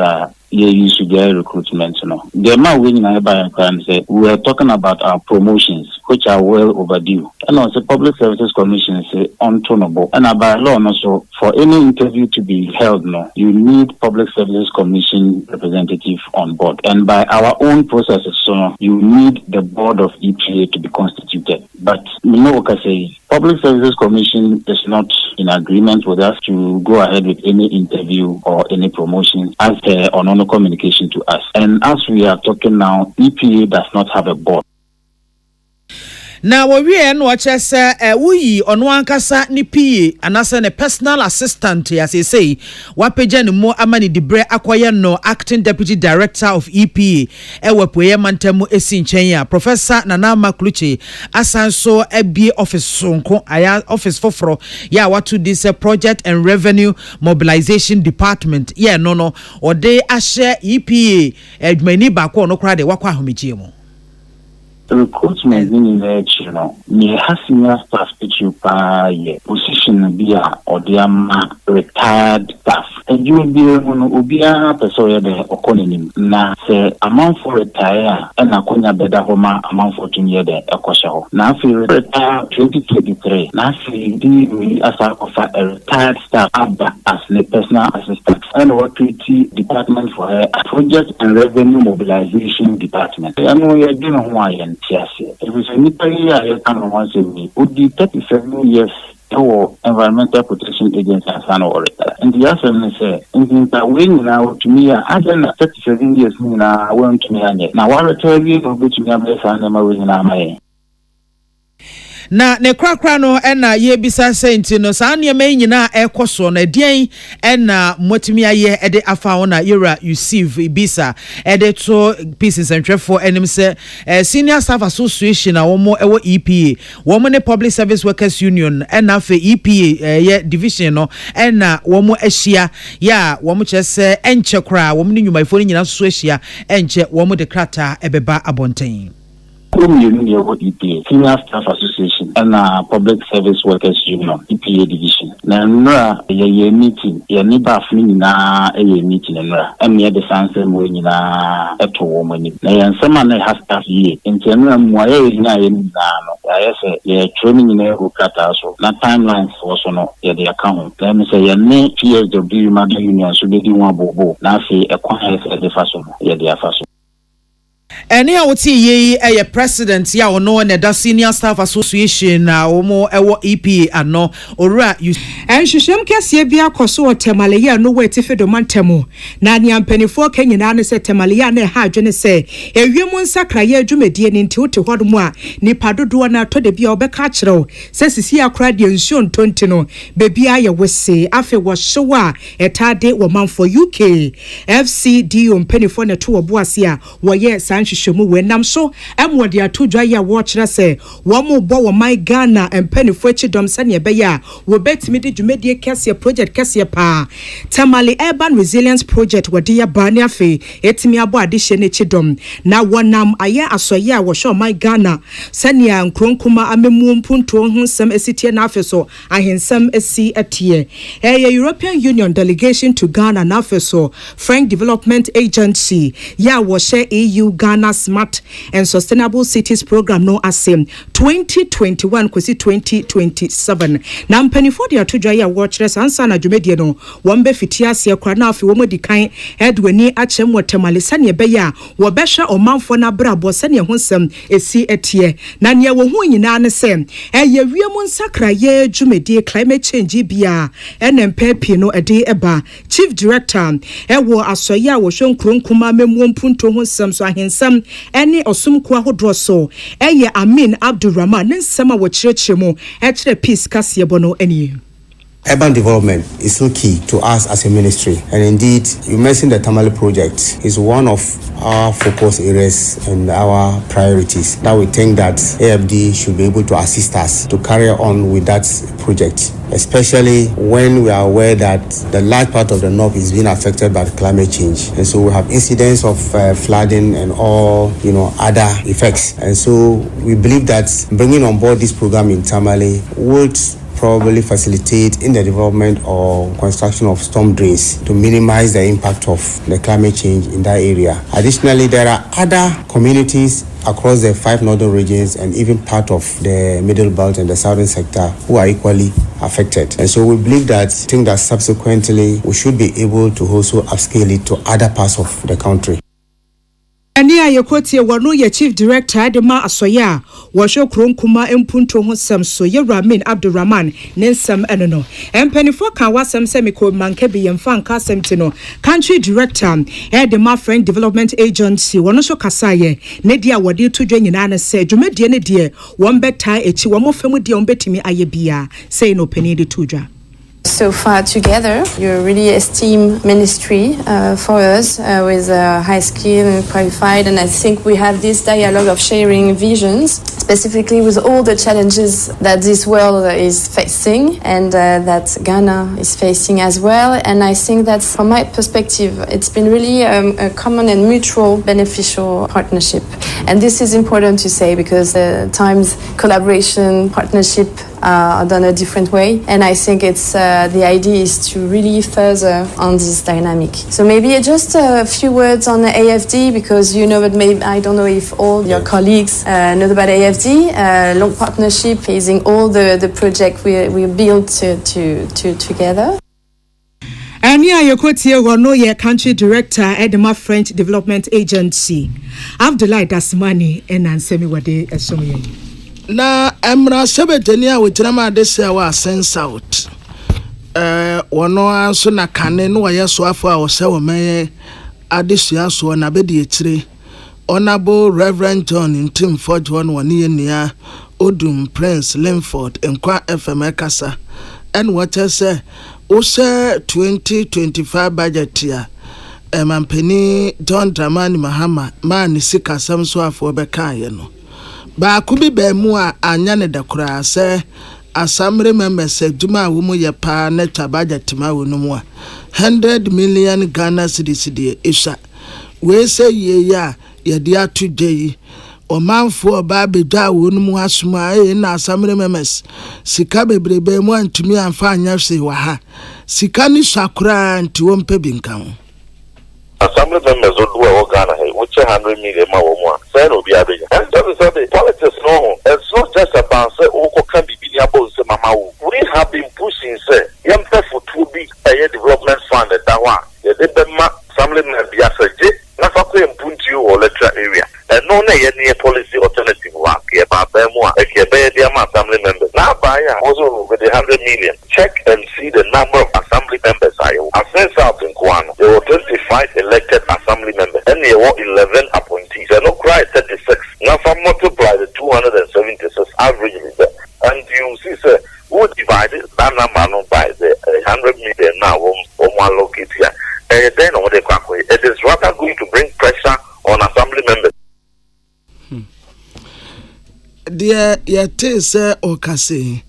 you should get recruitment. The amount we say we are talking about our promotions, which are well overdue. And also Public Services Commission is untenable. And by law also for any interview to be held, you need Public Services Commission representative on board. And by our own processes, you need the board of EPA to be constituted. But Public Services Commission is not in agreement with us to go ahead with any interview or any promotion as per or no communication to us. And as we are talking now, EPA does not have a board. Na we no chese wuyi ono ankasa ni PA anase ne personal assistant as they say wapeja ne mo amani dibre akoye no acting deputy director of EPA ewepoye mantemu esi nchen ya Professor Nana Amakluche asanso ebie office sonko aya office foforo ya watu this project and revenue mobilization department no ode ahye EPA adwumani ba ko no kra de wakwa ahomegye mu recruitment in the near senior staff position be or the retired staff. And you will be able to be a person the na say amount for retire and a conya better homa amount for 2 years the equation. Now if you retire 2023, now see as a retired staff as the personal assistant and what department for her project and revenue mobilization department. I know you're doing Hawaiian. If it's a Nipa here, I can once a week. Would be 37 years to Environmental Protection Agency and the answer is in the way now to me, I don't 37 years now. I want to me now. What I tell you, which me I'm my na ne krakra no na ye bisa senti no saa ne mai nyina ekoso na dien na motimi aye ede afa na yera Yusuf Ibisa ede to pieces and for enim se Senior Staff Association a womo ewo EPA womo ne Public Service Workers Union na fe EPA ye division no na womo ahia ya womo chese enche kra womo ne nyumaifo nyina so ahia enche womo de krata ebeba abonten EPA, Senior Staff Association, and Public Service Workers Union, EPA division. Now, a meeting, a neighbor na a meeting, and near the Sansa when at home. And someone has staff here in general, I say, training in a Hukata, so not timelines also no, the account. Let me say, a name PSW Mother Union should be one bobo. Now, say, a quiet at the fashion, the fashion. Any I would see ye a president ya or no and the senior staff association or more EPA and no or you and Shisham Cassia Coso Tamale no way to feed the Montemo. Nani and Penny for Kenyan Anna said Tamale ne Hajane say, a human sacra ye Jumedian into to what more, ni Paduana to the Biobe Catchero, says Sia cried the Insun Tontino, baby I was say, after was so a tardy woman for UK, FCD on Penny for the two of Boasia, were yes, and Shomu when so and what they are 2 dry watch say one more bow my Ghana and penny for chidom sanya beya will bet me did you media Cassia project Cassia pa Tamale urban resilience project what dear Bania fe etimi abo addition chidom now one aya asoya was show my Ghana sanya and kronkuma amemu punto hunsem esiti na afeso ahensem esi atie a European Union delegation to Ghana na afeso Frank Development Agency ya was share EU Ghana Smart and Sustainable Cities Program no asem 2021 kwesi 2027 na mpani for dia to dry watchless ansa na dwumedie no wombe fitia se kra na afi womodi kan edweni achem wotemale sane beya wo behwa omanfo na brabo sane honsem esi etie na ne wo hu nyina ne se eye wiemu nsakra ye dwumedie climate change bia NMP no ede eba Chief Director ewo asoya wo hwenkronkuma memu mpunto honsem so ahensem ene osumku ahodro so eye Amin Abdurrahman nsema wo chirechiremu ekire peace kase bono eni. Urban development is so key to us as a ministry, and indeed, you mentioned the Tamale project is one of our focus areas and our priorities. That we think that AFD should be able to assist us to carry on with that project, especially when we are aware that the large part of the north is being affected by climate change, and so we have incidents of flooding and all other effects. And so we believe that bringing on board this program in Tamale would probably facilitate in the development or construction of storm drains to minimize the impact of the climate change in that area. Additionally, there are other communities across the 5 northern regions and even part of the middle belt and the southern sector who are equally affected. And so we believe that subsequently we should be able to also upscale it to other parts of the country. Ani ayekoti wano ye Chief Director Adema Asoya washo kronkuma empunto ho samso ye Amin Abdurrahman nensam enono empenifo kan wasam semiko mankebi yemfa nka semtino Country Director Adema Friend Development Agency wono so kasaye ne dia wode to dwa nyina na se dwumedie ne die won beta echi wo mofemu die on betimi ayebia say no penny de to dwa. So far together, you're really a STEAM ministry for us with high skill and qualified, and I think we have this dialogue of sharing visions, specifically with all the challenges that this world is facing and that Ghana is facing as well. And I think that from my perspective, it's been really a common and mutual beneficial partnership. And this is important to say because at times collaboration, partnership are done a different way, and I think it's the idea is to really further on this dynamic. So maybe just a few words on the AFD, because but maybe I don't know if all your colleagues know about AFD. Long partnership facing all the project we built together. Ani ayekotie wono ye Country Director Edema French Development Agency. Abdullah Dasmani enansemi wade esomoye. Na emra sebetenia wetirama adese wa sense out wono anso na kane no waye so afo a wo se wo meye adesua so na bedi etire Honorable Reverend John Intim Forge one ye nia Odum Prince Linford enkwa FM kasa and what I say o se 2025 budget ya mampeni John Dramani Mahama man sika samso afo beka ye no ba kubi be mu a anya ne da kura se asamre members duma wo mu ye pa na twa budget ma wo no mu a 100 million Ghana cedis de isha we say ye ya ye dia today ɔmanfoɔ ɔbaa bedwa wɔn mu asoma na assembly members sika bebrebe mu antumi amfa anya hwe wɔ ha sika ni shakura nti wɔn pɛ bi nka ho assembly members do work Ghana here which 100 million ma wo mu a say no bi abenya and so the politics no it's not just about say o ko kan bibi ni abo say mama wo we have been pushing say yam pay for to be a development fund that one the dem assembly members bi asaje na fa ko impunti o electoral area and no na ye policy alternative one ke ba mu a ke be dey ma assembly members na ba ya also with the 100 million check and see the number of assembly members I sense out in Kwano there were 25 elected assembly members and there were 11 appointees and no cry 36 now if I multiply the 276 averagely there and you see sir who divided that number by the 100 million now one locate here and then what they it is rather going to bring pressure on assembly members. Dear yete say okase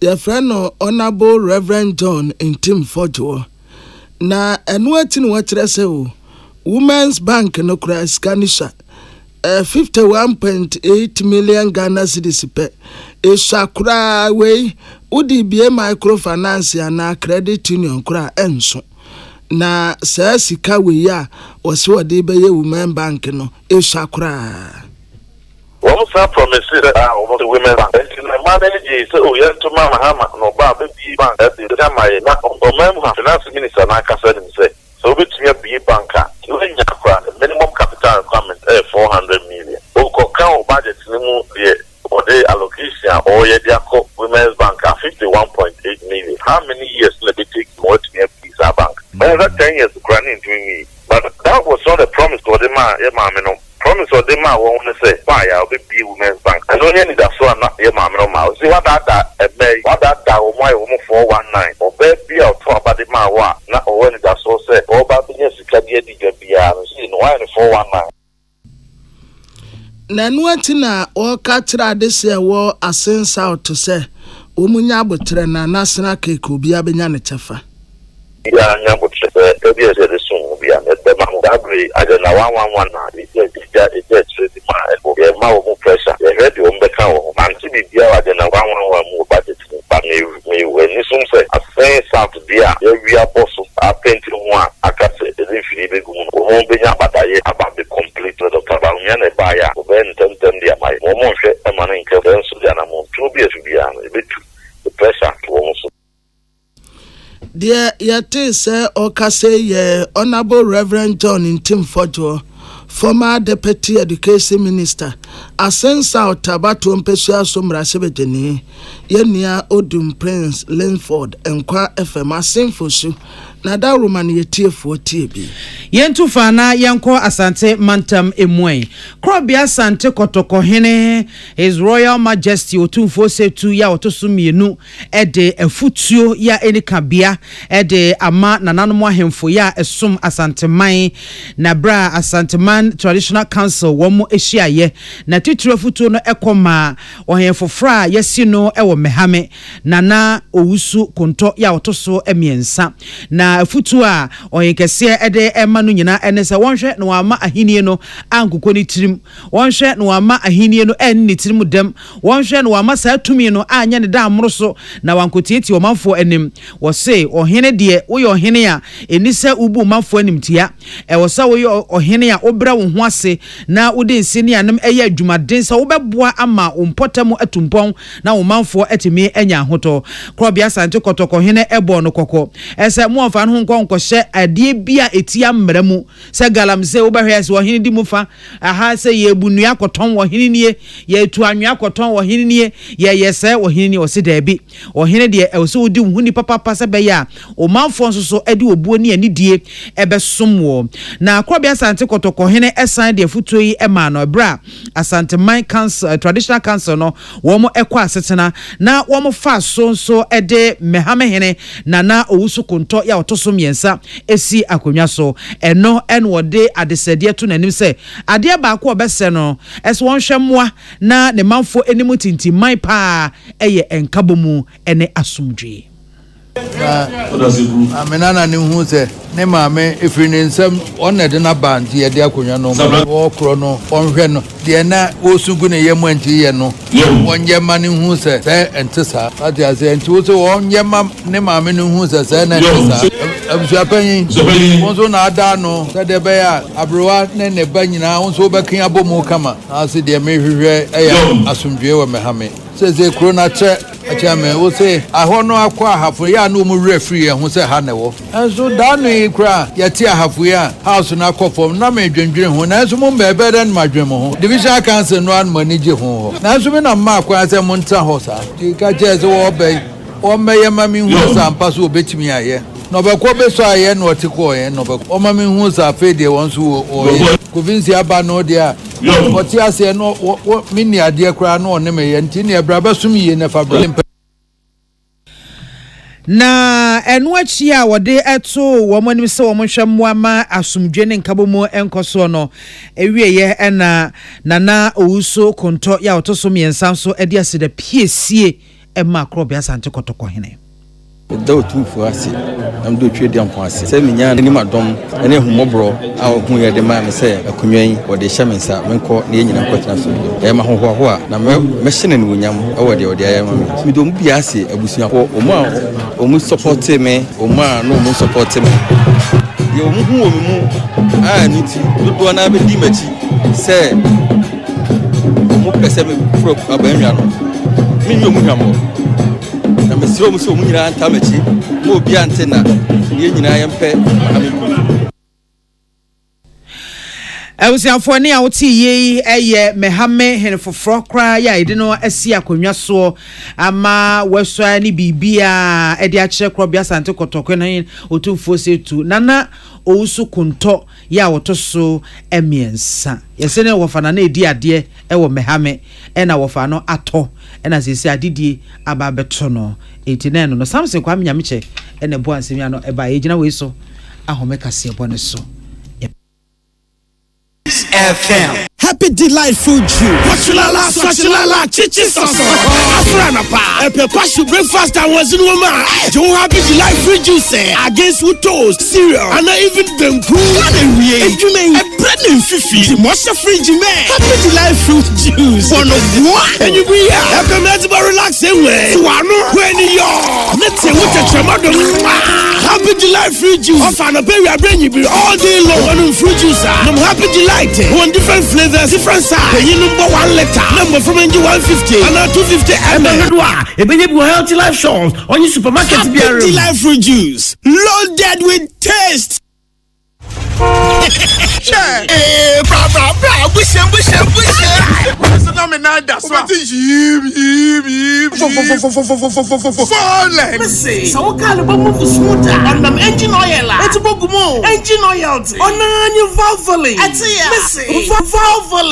your friend Honorable Reverend John in Tim Fojo na enu atin wa kire say o Women's Bank no kura skanisha 51.8 million Ghana cedis pe esakura we udi bie microfinance and credit union kura enso na sa sika we ya wose wode be ye Women Bank no esakura one of promises over the women bank. And my manager said, "Oh, yes, to Mama Hama, no bar, baby bank." At the time, I remember finance minister, I can say, so which me be banker. You ain't the minimum capital requirement 400 million. Oko count budget or the allocation or the Women's Bank 51.8 million. How many years will it take more to be a visa bank? Another 10 years granting to me, but that was not a promise to the man, promise or the man won't say, why I'll be Women's Bank. I don't need that so I'm not your mom no mouse. See what that what that why woman 419 or baby or talk about the man not when that's so say or about the yes can be a see no why 419. Nanuatina or Katra this year war a sense out to say Umunya Butrena National Cake will be a Benyana Chafa. Yeah, the soon be the Mamudabri. I don't know 111. It's more pressure. The ready on the cow. Man, to be there, I don't know 111 more budget. But me when you say a sense out to be we are possible. I painted one. I can say the infinite won't be about the complete Dr. Bamian buyer. When the my moment, a man in Kevin Sudanamon, 2 years to be a bit the pressure to almost. Dear yete say okase ye Honorable Reverend John in Tim Fojo, former Deputy Education Minister, asensa otabato mpesua somra sebejeni yenia Odum Prince Linford enkwa FM asenfosu na da roman yetiefo tiebi yentu fana yanko asante mantam emwen krobia asante kotoko hene His Royal Majesty otumfo setu ya otosumienu ede efutuo ya enikabia ede ama nananom ahemfo ya esum asante man na bra asante man Traditional Council womo ehyiaye na titiro efutuo no ekoma ohemfofra yesi no ewo mehame nana owusu konto ya otoso emiensa na afutu a oyenkese ede emanu nyina enese wonhwe no ama ahinie no ankukọ ni tirim wonhwe no ama ahinie no enni tirim dem wonhwe no ama sa tumi no anya ne da amroso na wankotieti omanfo anim wo se ohene de wo ye ohene a enise ubu manfo anim tia wo sa wo ye ohene a obra wo ho ase na wode nsini anam eye adwumaden sa wo beboa ama ompotamu atumpon na wo manfo atimi anya hoto krobia sante kotoko hene ebo no kokko ese mo fa no nkonko hye ade bia etia mmramu se galam se wo behwe se wo hene di mufa aha se ye bunua akoton wo hene nie ye etu anwa akoton wo hene nie ye yese wo hene nie o se da bi wo hene de e so wodi huni papa se be ya o manfo nso so ade obuo ne anidie ebesom wo na krobia sante kotoko hene esan de futuo yi ema no bra asante man council Traditional Council no wo mo ekwa asetena na wo mo fa so ede mehame hene nana owusu konto ya otoso miensa esi akonwa so eno wode adesede to nanim se ade ba ko obese no eso won hwemmoa na ne manfo enimu tinti man pa eye enkabomu ene asumdwe Amenana ni hu se ne maame efiri ne nsam on na de na band ye de akonwa no wo kro no onhwe no de na osugu ne yemu anti ye no wonye ma ne hu se entesa ati ase enti wo se wonye ma ne maame ne hu se na entesa abusu apanyin wonso na ada no se de be ya abrowa ne ba nyina wonso be kan abomu kama ase de mehwehwe eya asomdwe wo mehame se kro na che achame wo se ahono akwa ahafo ya na omu referee ho se ha ne wo enso da no ikra ya ti ahafo ya house na akofom na me dwendwere ho na enso mo mbebe den madwem ho division council no an manage ho na enso me na ma akwa se mo nta ho sa ti ka je se wo be o meye mami hu sa ampa so obetimi aye no be ko be so aye no ti ko ye no be o mami hu sa fe de won so o ye Province aba no dia but ya say no mini ade kra no ne me ye nti ne braba sum ye ne fa bra na enu achi a wode eto wo monim se wo hwe moama asumdwe ne nkabomu enkoso no ewieye ena nana owuso konto ya otoso miensa so ede asede piesie ema krobia sante kotoko hene do tu fu ase am do twe dem kwa ase se minya ni madom ene humobro a hu ye de ma me se akunwan wo de hye mensa menko ne nyina kwatena so e ma hoho a na me hyene ne wonyam e wo de aye ma me do mu bia ase abusua ko omu support me omu a no omu support me ye omu hu omu mu a ni ti do na be di machi se omu pese me pro abanwa no mi omu hwamo na mesiro mu so mu nyina antamachi mo obi antena ye nyina yempe Ewusiafo ni awoti ye eye mehame henfofro kra ya ide no asi akonwa so ama weswa ni bibia ede a kire krobia sante kotoko na otumfo setu nana owusu kunto ya wotoso emiensa yesene wofana na edi ade ewo mehame ena wofa no ato ena sisi adidie aba beto no 89 no samse kwa menyameche ena bo ansemi no eba yegina we so ahomeka se bone so FM. Happy delightful June. Wachulala, swachulala, chichi soso. Afrana pa. Epe pashu breakfast and was in woman. Don't happy delightful juice against with toast, cereal, and even them cool. And we ain't you mean a bread and fifi. The monster fridge man. Happy delightful juice. One of what? And you be here. Happy medical relaxing way. Wano when you're. Let's say what a chamado. Happy delightful juice. Of an appear bring you be all day long. One fruit juice. I'm happy delighted. One different flavors, different size. You number 1 liter, number from NG 150 and 250 ml. If you have healthy life shows on your supermarket, happy life fruit juice, loaded with taste. Sure. Bra. Bush. So now me now that's what fallen. Listen. So what kind of move smoother? On them engine oil. It's bogumo. Engine oil. On your Valvoline. Listen.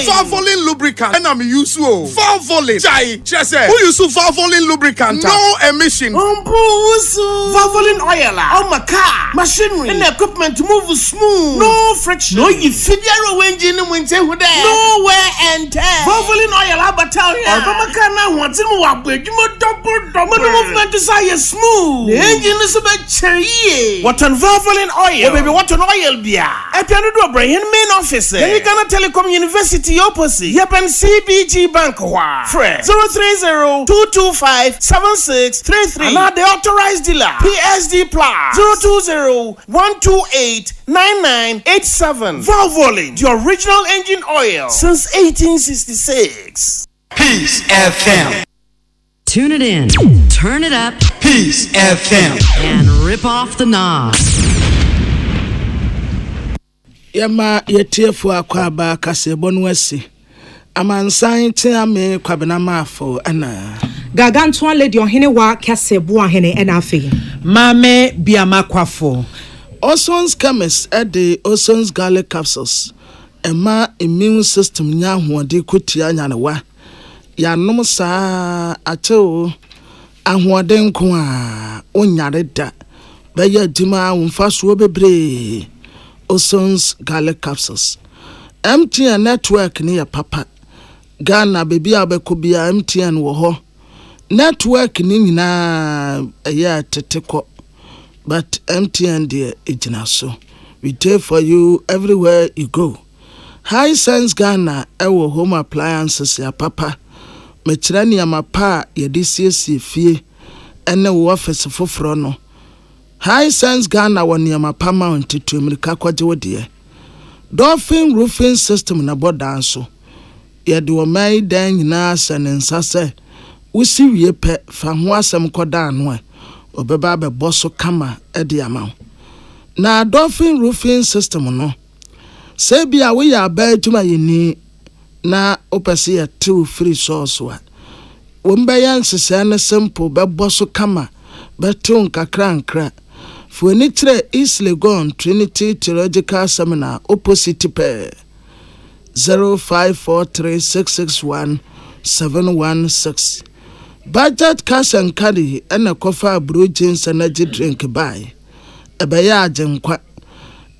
Valvoline lubricant. And I'm used to Valvoline. Chai. Chese. Who use Valvoline lubricant? No emission. Valvoline oil. On my car, machinery, and equipment to move smooth. No friction. No, you fit your engine when say who there. No wear and tear. Valvoline oil Abataria. Albamakana wants him up with you double movement desire smooth. The engine is a bit cherry. What on Valvoline oil? Baby, what on oil beer? I can do a brain main office. Then you gonna Telecom University opposite. Yep, and CBG Bank. Fred 030-225-7633. And now the authorized dealer. PSD Plus 020-128-9987. Valvoline, the original engine oil since 1866. Peace FM. Tune it in, turn it up, Peace FM, and rip off the knob. Yama yetiefu akwaba kasebonu wesi. Amansan te ame kwabena mafo ana. Gagantua lady ohene wa kasebu ahene ena afi. Mame biama kwafo. Oson's chemist at the Oson's garlic capsules. Emma immune system nya hoade kutia nyanewa. Ya nom saa acho ahoade nko a onyare da. Beye dima wonfa so bebre. Oson's garlic capsules. MTN network ni ya papa. Ghana baby abekobia MTN wo ho. Network ni nyina ya teteko. but MTN dear ejinaso. We take for you everywhere you go. High Sense Ghana ewo home appliances ya papa. Metrani ya mapa ya DCC fie ene wo office foforo no. High Sense Ghana woni ya mapa mount to America kwaje wodie. Dolphin roofing system na boda so. Ya de wo mai dan nyina sanensa se wosi wie pe fa ho asem koda ano obeba be boso kama e de ama. Na Dolphin roofing system no. Se bia we ya ba adwuma yini na opese ya two free source wa. Wo mbeya nsese na simple be boso kama be tun kakra Fueni tire East Legon Trinity Theological Seminar opposite pe 0543661716. Budget cash and carry and a coffee brew jeans energy drink buy. Ebaya ajenkwa.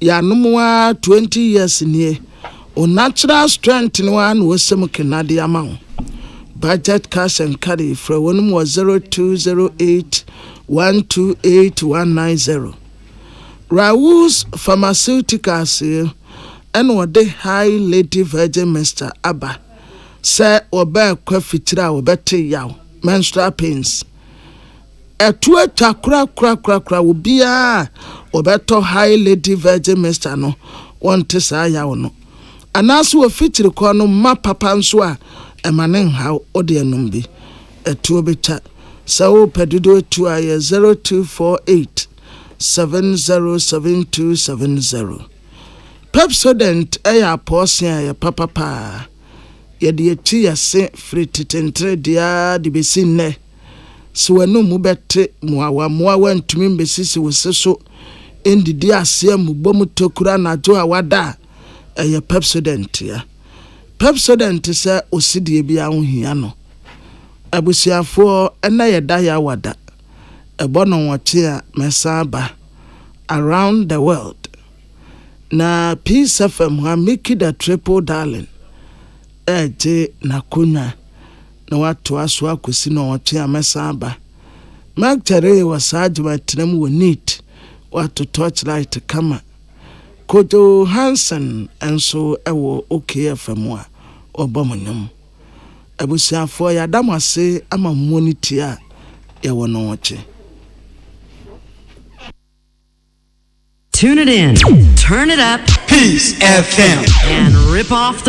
Ya numwa 20 years in o natural strength in one was some Canadian amount. Budget cash and carry for one was 0208128190. Raoul's Pharmaceuticals and what the High Lady Virgin Mr. Abba say or bear quafitra or better yaw menstrual pains. A two chakra will be a or better High Lady Virgin Mr. No one to say yaw no. And as we feature corner ma papanswa a maning how odia numbi a two beta. So pedudo 0248 707270. Pepsodent aya portion ya papa. Yedi ya se free titentre dia di besin ne. So enu mubete mwa wentumi mbesisi woseso endi dia se mubomu tokura na jo awada aya Pepsodent ya. Pepsodent se osidie bia ohia no. Abusiafo ena yeda ya wada. Ebono wache mesaba around the world. Na Peace FM ha make the triple darling. Eje na kunya na watu aso akosi no wache mesaba. Magtere wasajuma tinem wo neat watu torchlight kama. Kojo Hansen enso ewo OKFM wa obomonyom. Abusiafo ya damase ama monitia ya wono wache. Tune it in, turn it up, Peace FM, and rip off the